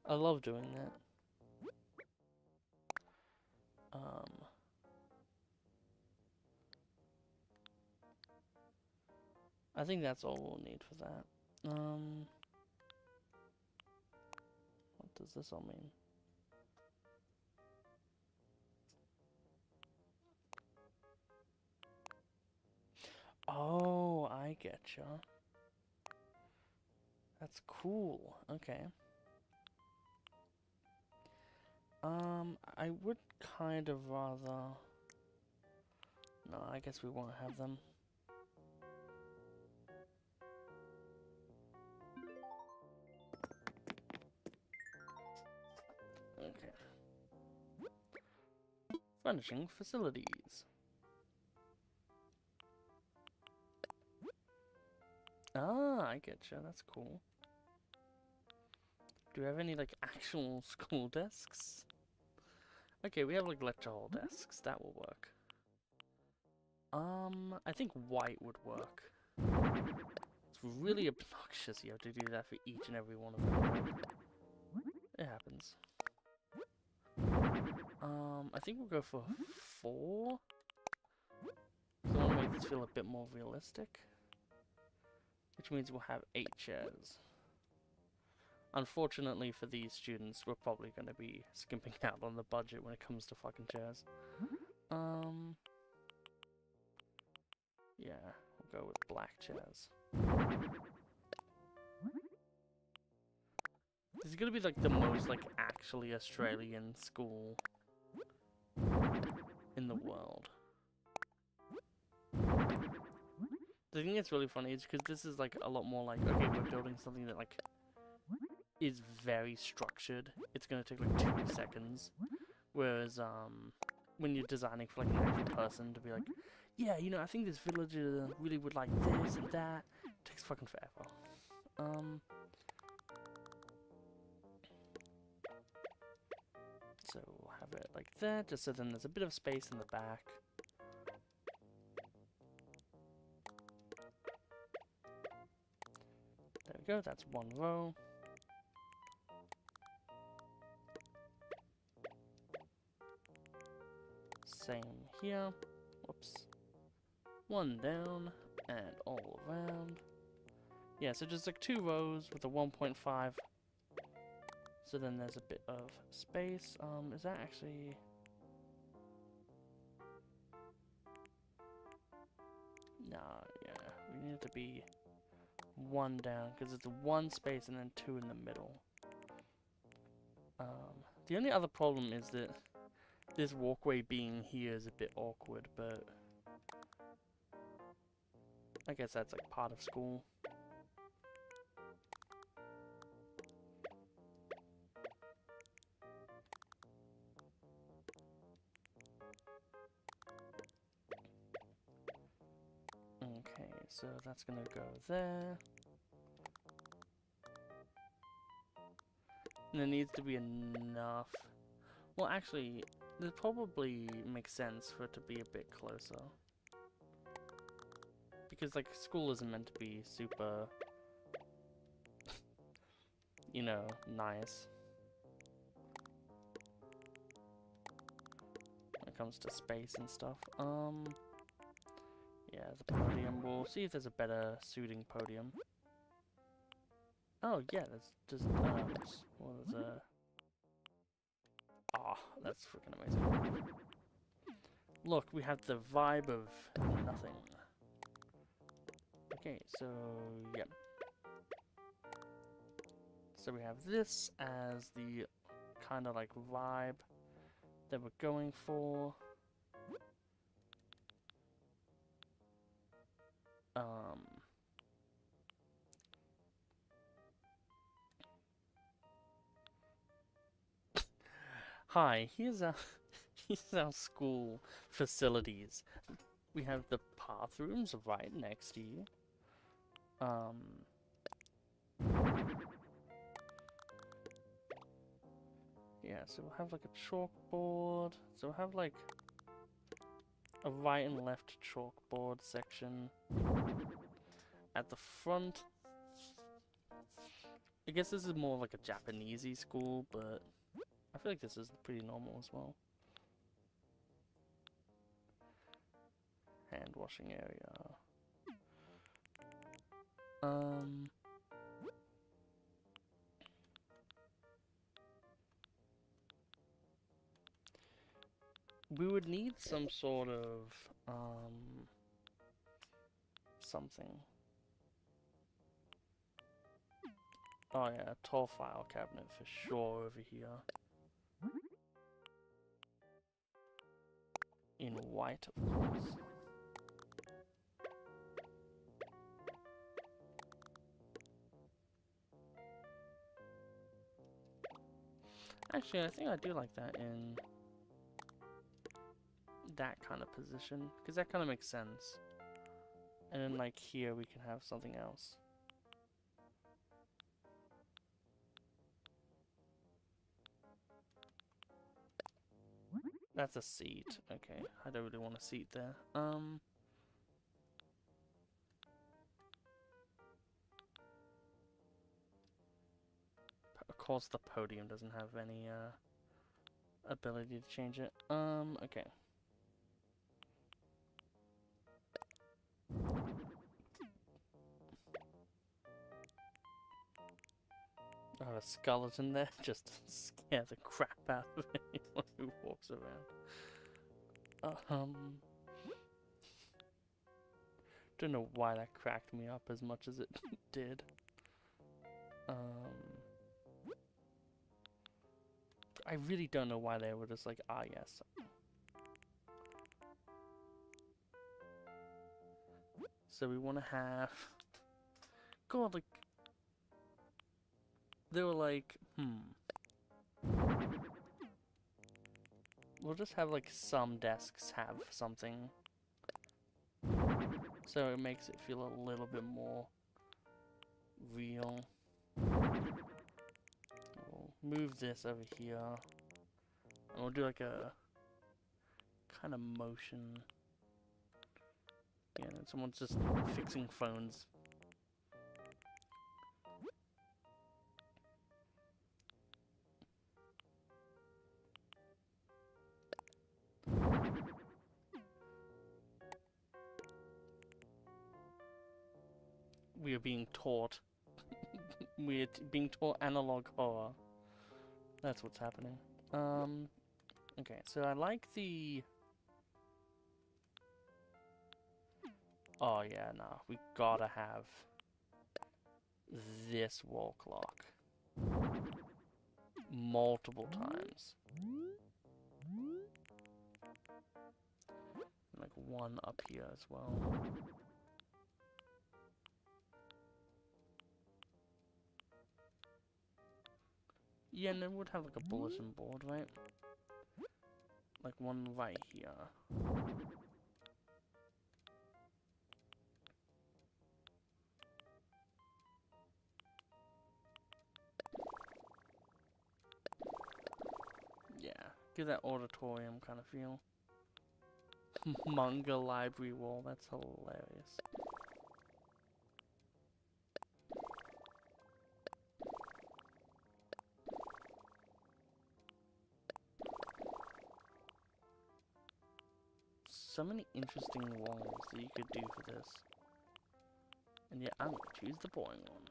I love doing that. I think that's all we'll need for that. What does this all mean? Oh, I getcha. That's cool. Okay. I would kind of rather... No, I guess we won't have them. Okay. Furnishing facilities. Ah, I getcha. That's cool. Do we have any, like, actual school desks? Okay, we have, like, lecture hall desks. That will work. I think white would work. It's really obnoxious you have to do that for each and every one of them. It happens. I think we'll go for 4. So I want to make this feel a bit more realistic. Which means we'll have 8 chairs. Unfortunately for these students, we're probably going to be skimping out on the budget when it comes to fucking chairs. Yeah, we'll go with black chairs. This is going to be like the most like actually Australian school in the world. The thing that's really funny is because this is like a lot more like, okay, we're building something that like is very structured. It's gonna take like 2 seconds. Whereas when you're designing for like an actual person to be like, yeah, you know, I think this villager really would like this and that, it takes fucking forever. So we'll have it like that, just so then there's a bit of space in the back. There we go, that's 1 row. Same here. Whoops. 1 down, and all around. Yeah, so just like 2 rows with a 1.5. So then there's a bit of space. Is that actually... Nah, yeah. We need it to be 1 down, because it's 1 space and then 2 in the middle. The only other problem is that this walkway being here is a bit awkward, but... I guess that's like part of school. Okay, so that's gonna go there. And there needs to be enough. Well, actually, it probably makes sense for it to be a bit closer. Because, like, school isn't meant to be super, you know, nice. When it comes to space and stuff. Yeah, the podium. We'll see if there's a better suiting podium. Oh, yeah, that's just, what was ah, that's freaking amazing. Look, we have the vibe of nothing. Okay, so, yeah. So we have this as the kind of like vibe that we're going for. Hi, here's our here's our school facilities. We have the bathrooms right next to you. Yeah, so we'll have like a chalkboard. So we'll have like a right and left chalkboard section. At the front, I guess this is more like a Japanesey school, but I feel like this is pretty normal as well. Hand washing area. We would need some sort of, something. Oh yeah, a tall file cabinet for sure over here. In white, of course. Actually, I think I do like that in that kind of position, because that kind of makes sense. And then like here we can have something else. That's a seat. Okay, I don't really want a seat there. Of course the podium doesn't have any ability to change it. Okay. I have a skeleton there just to scare the crap out of anyone who walks around. Don't know why that cracked me up as much as it did. I really don't know why they were just like, ah, yes. So we want to have... God, like... They were like, We'll just have like some desks have something. So it makes it feel a little bit more real. We'll move this over here. And we'll do like a kind of motion. Yeah, and someone's just fixing phones. We are being taught. We're being taught analog horror. That's what's happening. Okay, so I like the... Oh yeah, nah, we gotta have this wall clock. Multiple times. And like one up here as well. Yeah, and then we'd have like a bulletin board, right? Like one right here. Give that auditorium kind of feel. Manga library wall, that's hilarious. So many interesting walls that you could do for this. And yet I'm gonna choose the boring one.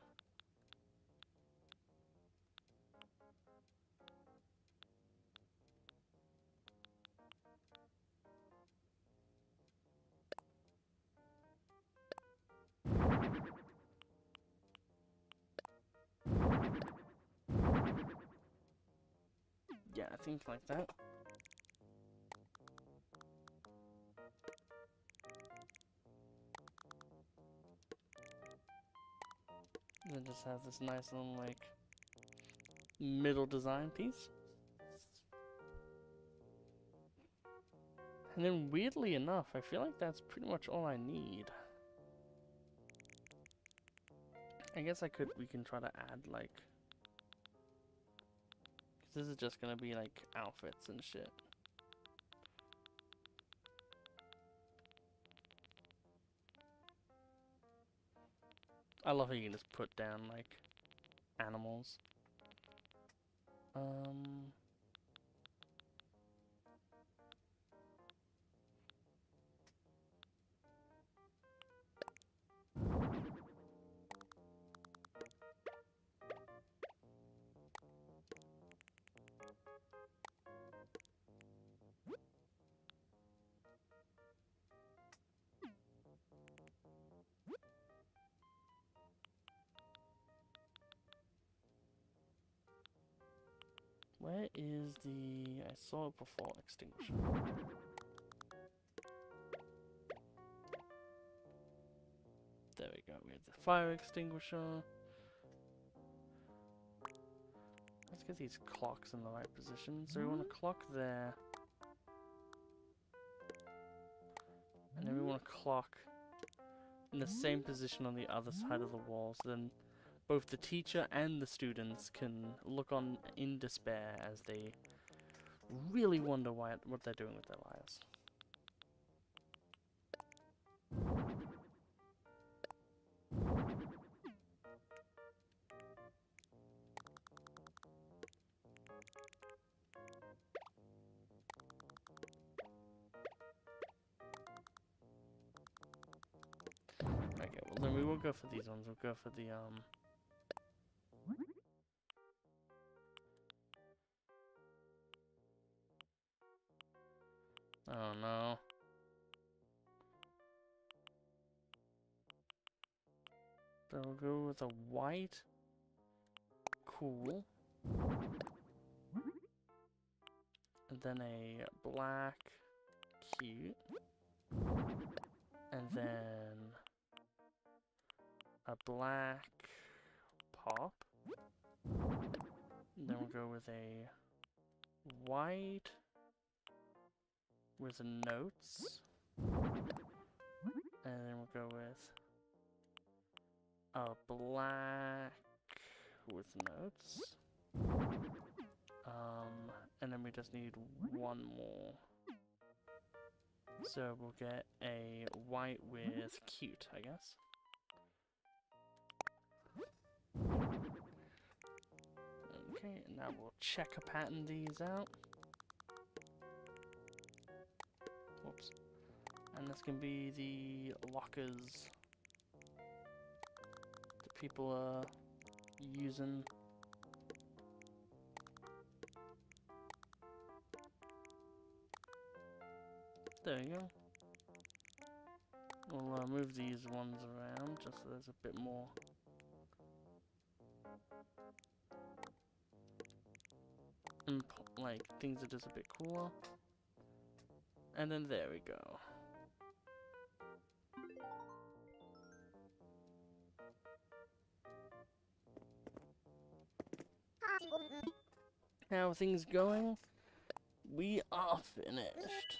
Yeah, I think like that. And then just have this nice little, like, middle design piece. And then weirdly enough, I feel like that's pretty much all I need. I guess we can try to add, like, 'cause this is just gonna be, like, outfits and shit. I love how you can just put down, like, animals. Where is the... I saw it before, extinguisher. There we go, we have the fire extinguisher. Let's get these clocks in the right position. So we want a clock there. And then we want a clock in the same position on the other side of the wall. So then both the teacher and the students can look on in despair as they really wonder what they're doing with their lives. Okay, well then we won't go for these ones, we'll go for the oh no. So we'll go with a white. Cool. And then a black. Cute. And then a black pop. And then we'll go with a white with notes. And then we'll go with a black with notes. And then we just need one more. So we'll get a white with cute, I guess. Okay, now we'll checker pattern these out. Whoops. And this can be the lockers that people are using. There we go. We'll move these ones around just so there's a bit more. Like, things are just a bit cooler. And then there we go. How are things going? We are finished.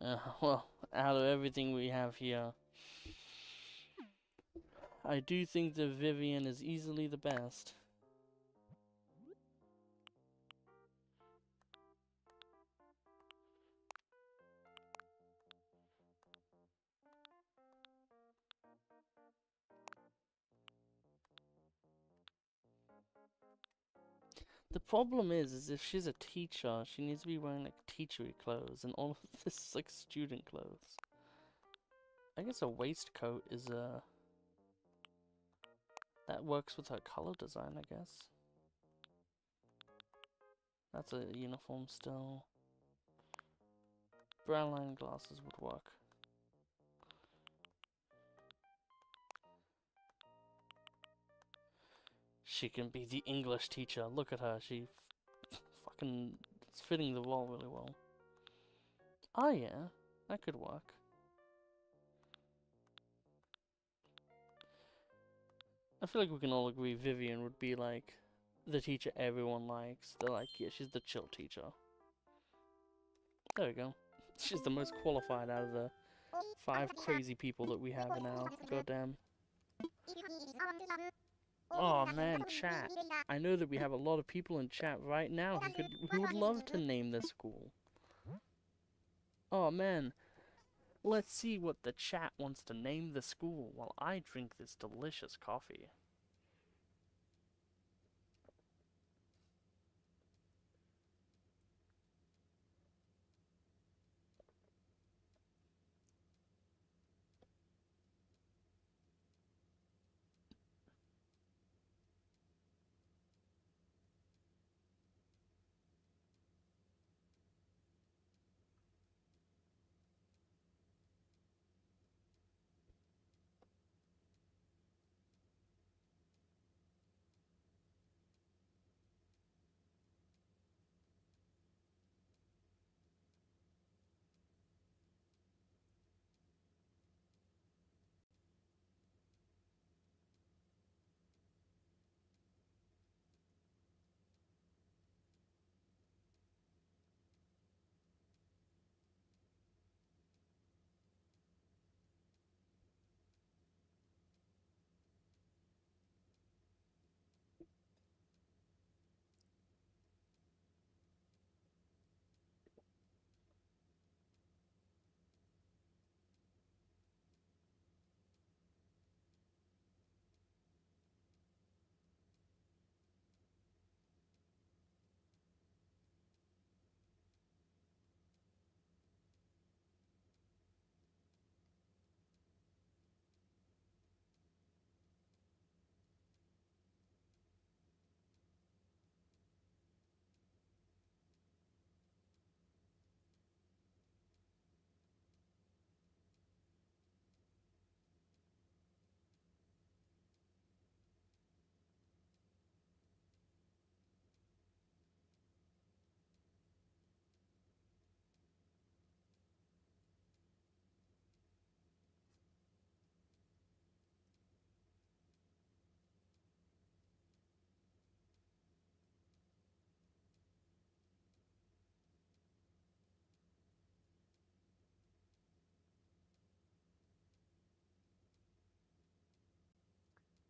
Well, out of everything we have here, I do think that Vivian is easily the best. The problem is if she's a teacher, she needs to be wearing like teachery clothes, and all of this is like student clothes. I guess a waistcoat is that works with her color design, I guess. That's a uniform still. Brown line glasses would work. She can be the English teacher. Look at her. She fucking is fitting the role really well. Oh yeah, that could work. I feel like we can all agree Vivian would be like the teacher everyone likes. They're like, yeah, she's the chill teacher. There we go. She's the most qualified out of the 5 crazy people that we have in our goddamn. Oh man, chat. I know that we have a lot of people in chat right now who would love to name their school. Oh man. Let's see what the chat wants to name the school while I drink this delicious coffee.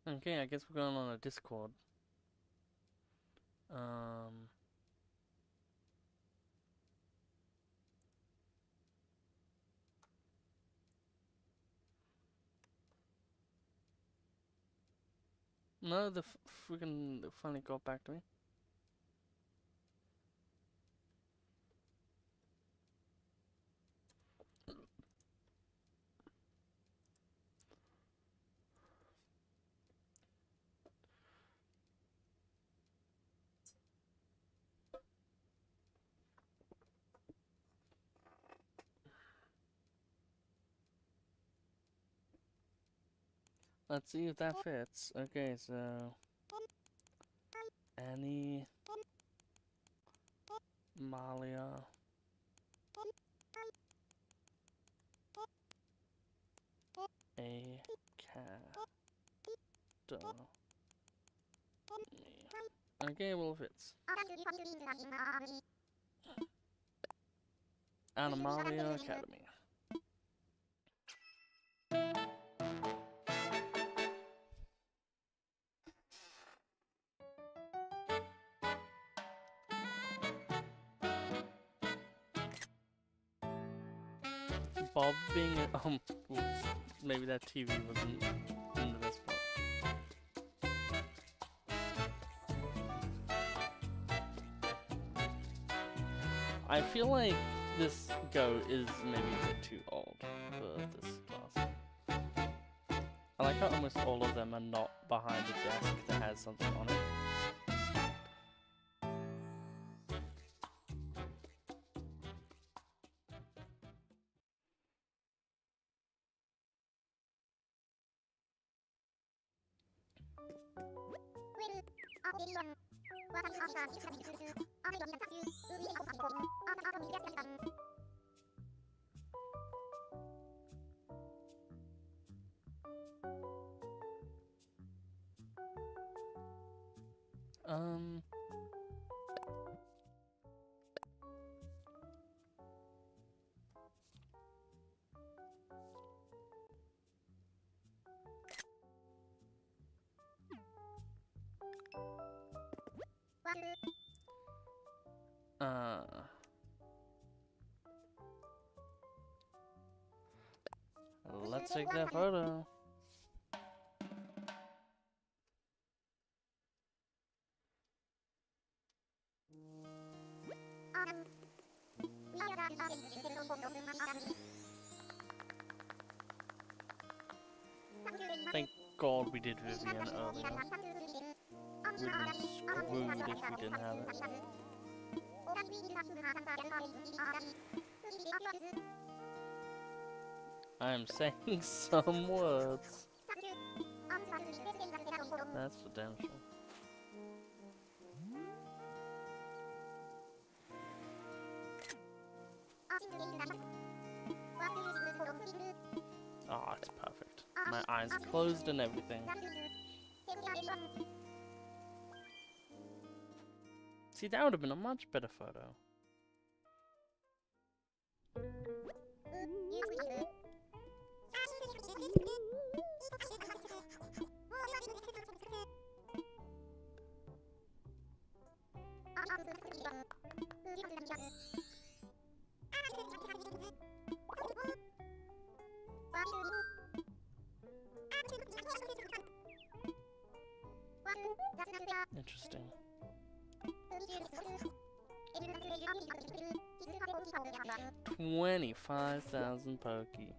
Okay, I guess we're going on a Discord. No, the freaking finally got back to me. Let's see if that fits. Okay, so Annie, Malia, a cat. Okay, well, it fits. Animalia Academy. Bob being a oops, maybe that TV wasn't in the best spot. I feel like this Go is maybe a bit too old for this class. I like how almost all of them are not behind a desk that has something on it. Um. Let's take that photo. Thank God we did Vivian earlier. We'd been screwed if we didn't have it. I am saying some words. That's for damn sure. Oh, it's perfect. My eyes closed and everything. See, that would have been a much better photo. Interesting. 25,000 Poki.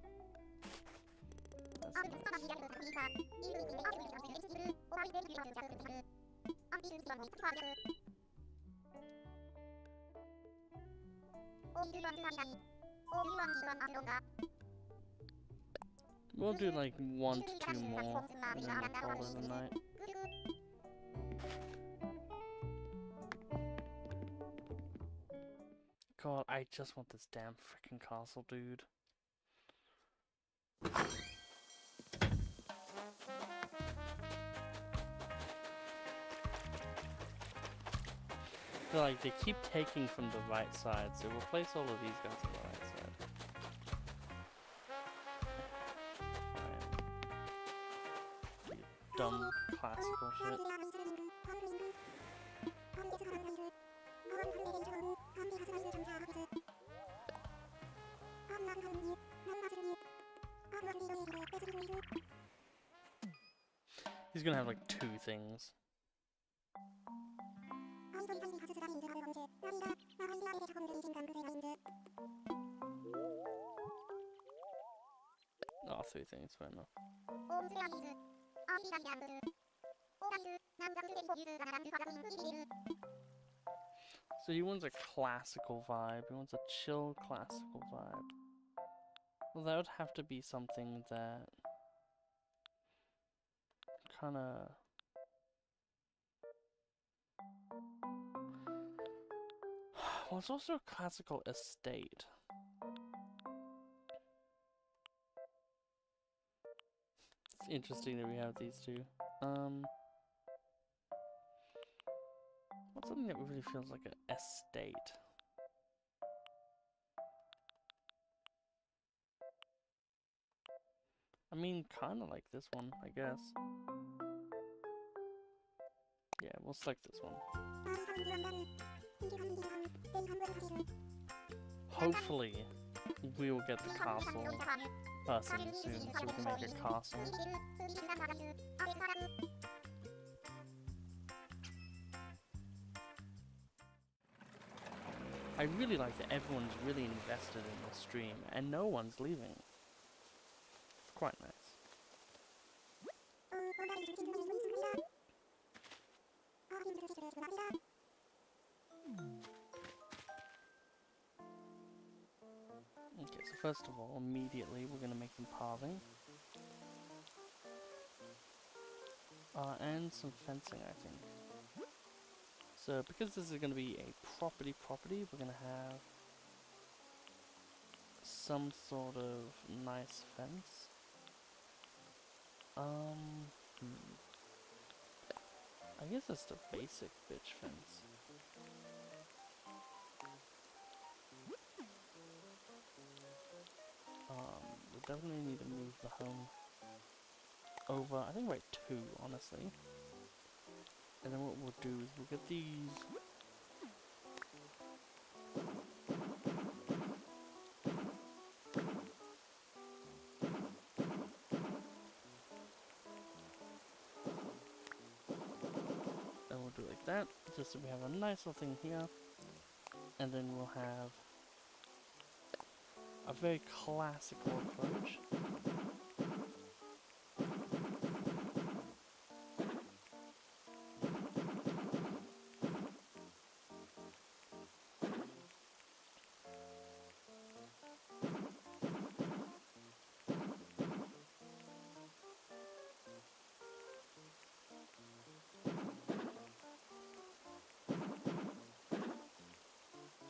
That's nice. We'll do like 1 to 2 more and then we'll call it a night. God, I just want this damn freaking castle, dude. I feel like they keep taking from the right side, so replace all of these guys on the right side. You dumb classical shit. He's gonna have like 2 things. Oh, 3 things, fair enough. So he wants a classical vibe, he wants a chill classical vibe. Well, that would have to be something that kinda... Well, it's also a classical estate. It's interesting that we have these two. What's something that really feels like an estate? I mean, kind of like this one, I guess. Yeah, we'll select this one. Hopefully, we will get the castle person soon, so we can make a castle. I really like that everyone's really invested in the stream, and no one's leaving. It's quite nice. Okay, so first of all, immediately we're going to make them pathing. And some fencing, I think. So, because this is going to be a property, we're going to have some sort of nice fence. I guess it's the basic bitch fence. We definitely need to move the home over, I think right 2, honestly. And then what we'll do is we'll get these. And we'll do it like that, just so we have a nice little thing here. And then we'll have a very classical approach.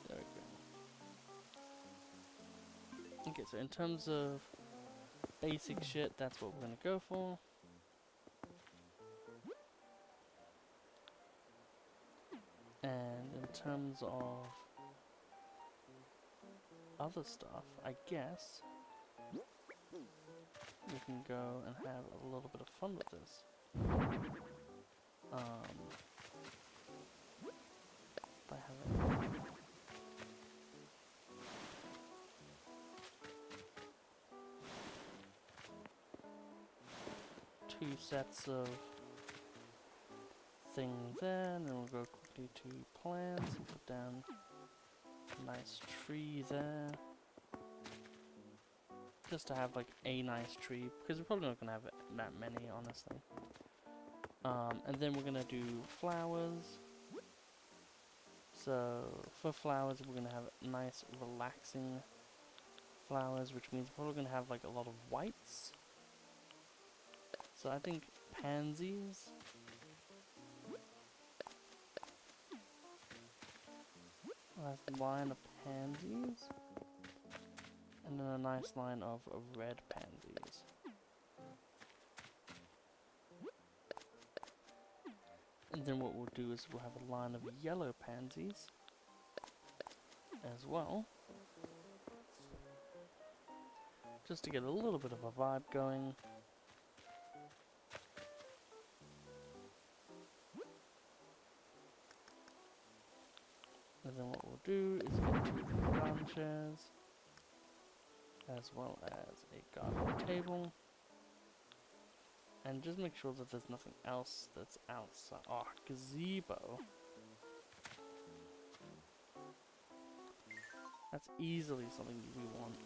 There we go. Okay, so in terms of basic shit, that's what we're gonna go for. And in terms of other stuff, I guess we can go and have a little bit of fun with this. By having 2 sets of thing there, and then we'll go quickly to plants and put down a nice tree there. Just to have like a nice tree, because we're probably not going to have that many, honestly. And then we're going to do flowers. So for flowers, we're going to have nice relaxing flowers, which means we're probably going to have like a lot of whites. So I think pansies. A nice line of pansies. And then a nice line of red pansies. And then what we'll do is we'll have a line of yellow pansies as well. Just to get a little bit of a vibe going. And then what we'll do is get 2 garden chairs, as well as a garden table. And just make sure that there's nothing else that's outside. Oh, gazebo. That's easily something we want.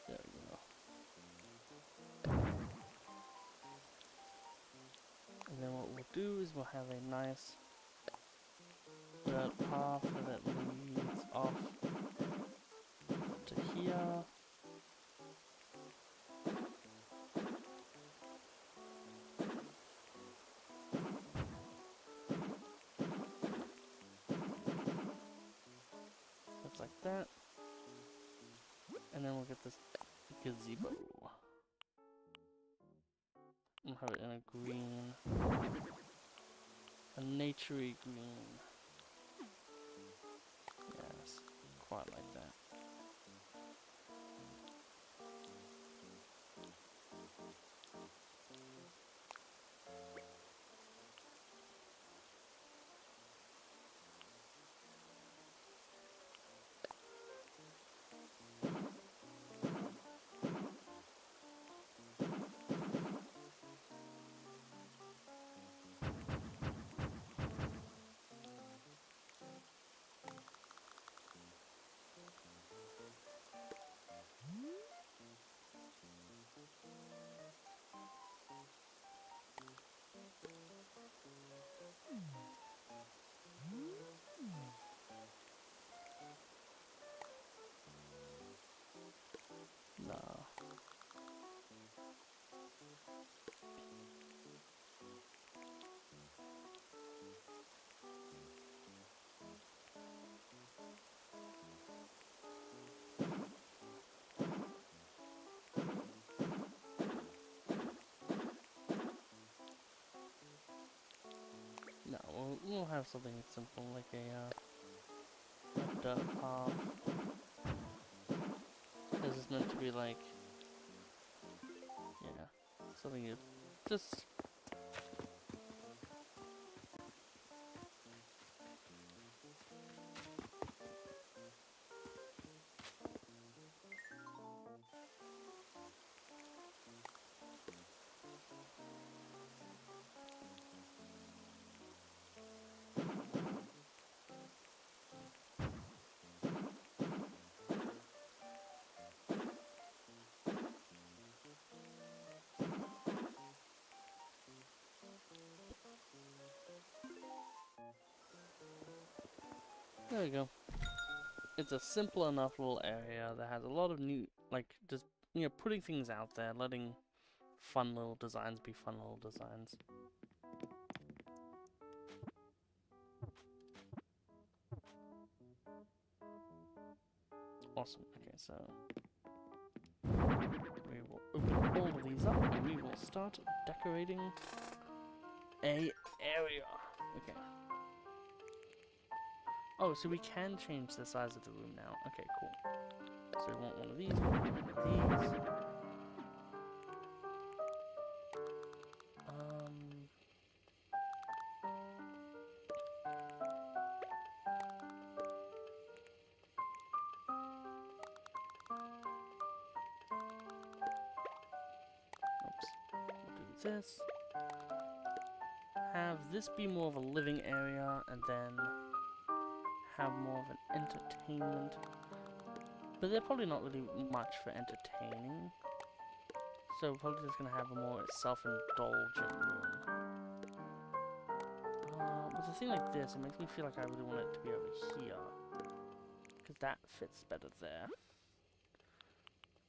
There we go. And then what we'll do is we'll have a nice dirt dirt path that leads off to here. That's like that. And then we'll get this gazebo. We'll have it in a green. A naturey green. Yes, quite like that. No. No, we'll have something simple like a dirt path. This is meant to be like, yeah, something you just. There we go. It's a simple enough little area that has a lot of new, like, just, you know, putting things out there, letting fun little designs be fun little designs. Awesome. Okay, so we will open all of these up and we will start decorating a area. Okay. Oh, so we can change the size of the room now. Okay, cool. So we want one of these, one of these. Oops. We'll do this. Have this be more of a living area, and then have more of an entertainment. But they're probably not really much for entertaining. So we're probably just gonna have a more self-indulgent room. With a thing like this, it makes me feel like I really want it to be over here. Because that fits better there.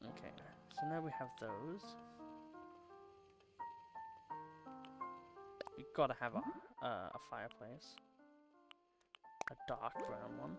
Okay, so now we have those. We gotta have a fireplace. A dark brown one.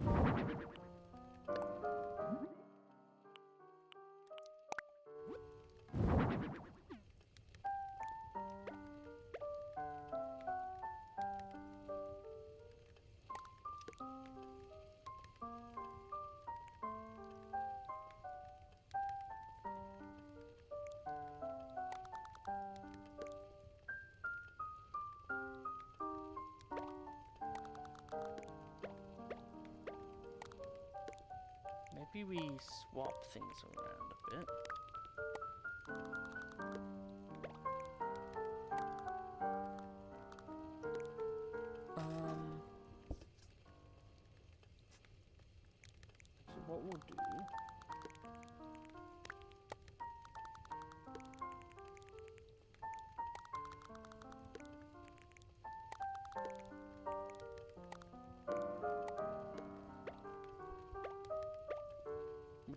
Maybe we swap things around a bit. So what we'll do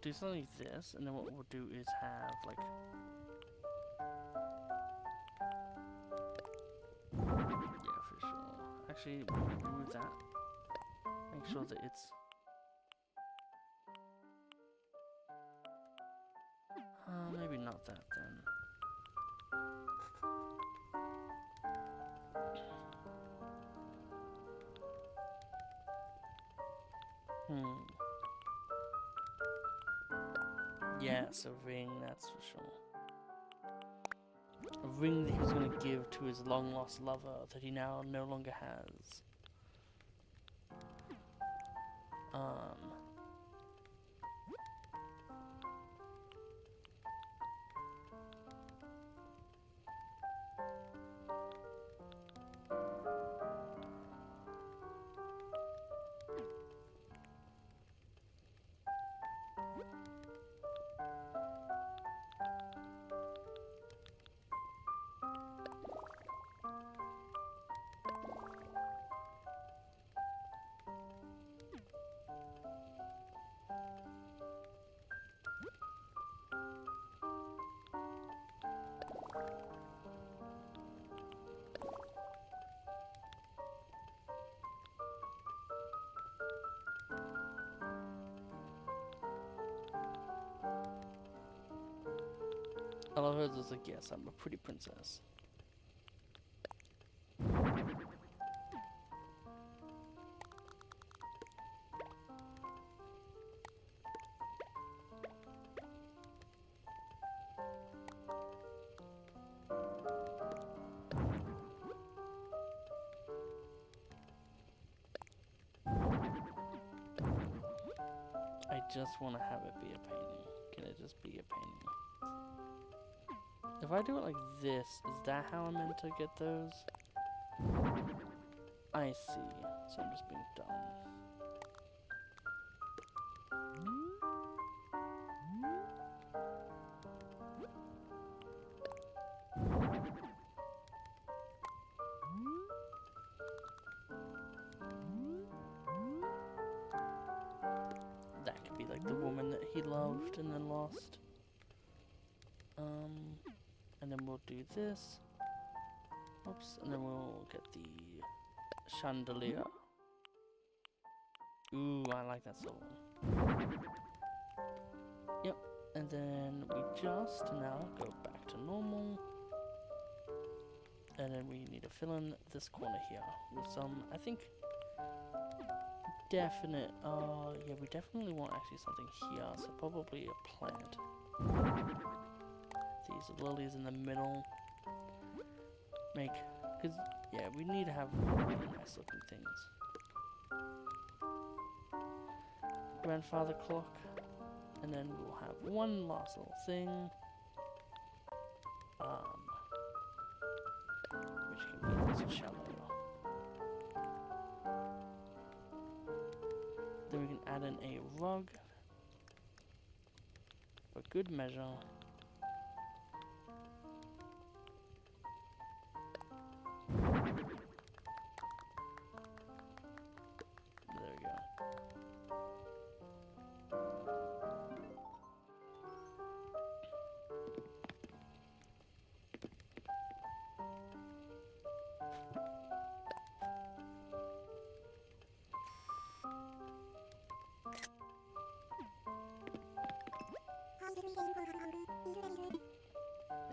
do something like this, and then what we'll do is have like. Yeah, for sure. Actually, remove that. Make sure that it's. Maybe not that then. Yes, a ring, that's for sure. A ring that he was going to give to his long-lost lover that he now no longer has. I love her just like, yes, I'm a pretty princess. I just want to have it be a painting. Can it just be a painting? If I do it like this, is that how I'm meant to get those? I see. So I'm just being dumb. That could be like the woman that he loved and then lost. And then we'll do this. Oops, and then we'll get the chandelier. Ooh, I like that sort. Yep, and then we just now go back to normal. And then we need to fill in this corner here with some, I think, definite, yeah, we definitely want actually something here, so probably a plant. These lilies in the middle. Because, yeah, we need to have really nice looking things. Grandfather clock. And then we'll have one last little thing. Which can be this chalet. Then we can add in a rug. For good measure. There we go.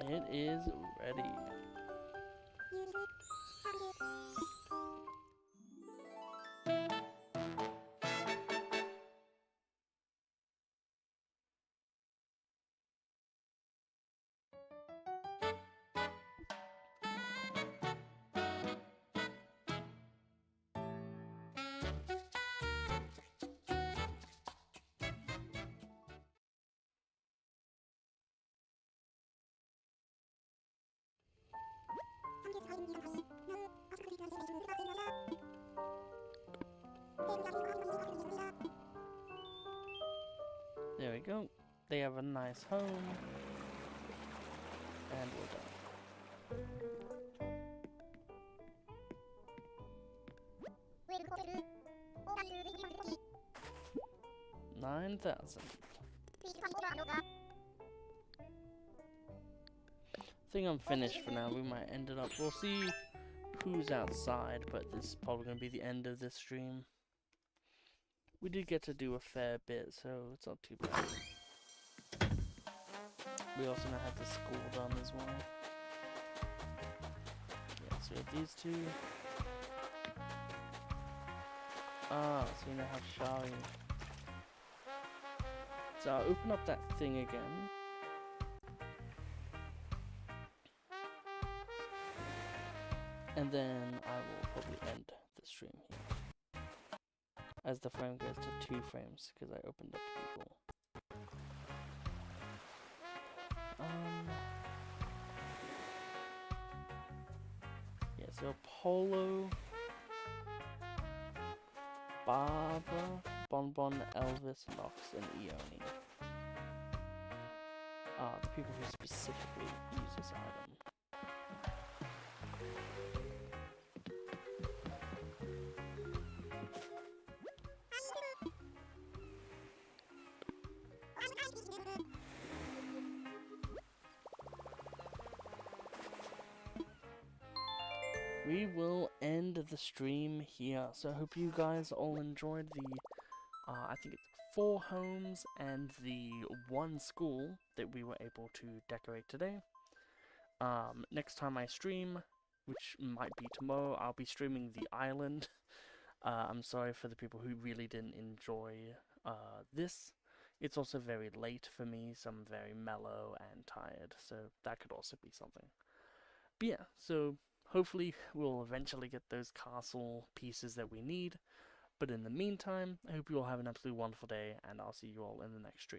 It is ready. There we go. They have a nice home. And we're done. 9,000. I think I'm finished for now. We might end it up. We'll see who's outside, but this is probably going to be the end of this stream. We did get to do a fair bit, so it's not too bad. We also now have the school done as well. Yeah, so we have these two. So you now have Shari. So I'll open up that thing again. And then I will probably end the stream here. As the frame goes to 2 frames, because I opened up people. Yeah, so Polo, Barbara, Bonbon, Elvis, Nox, and Eone are the people who specifically use this item. We will end the stream here. So I hope you guys all enjoyed the, I think it's 4 homes and the 1 school that we were able to decorate today. Next time I stream, which might be tomorrow, I'll be streaming the island. I'm sorry for the people who really didn't enjoy this. It's also very late for me, so I'm very mellow and tired, so that could also be something. But yeah, so hopefully we'll eventually get those castle pieces that we need. But in the meantime, I hope you all have an absolutely wonderful day, and I'll see you all in the next stream.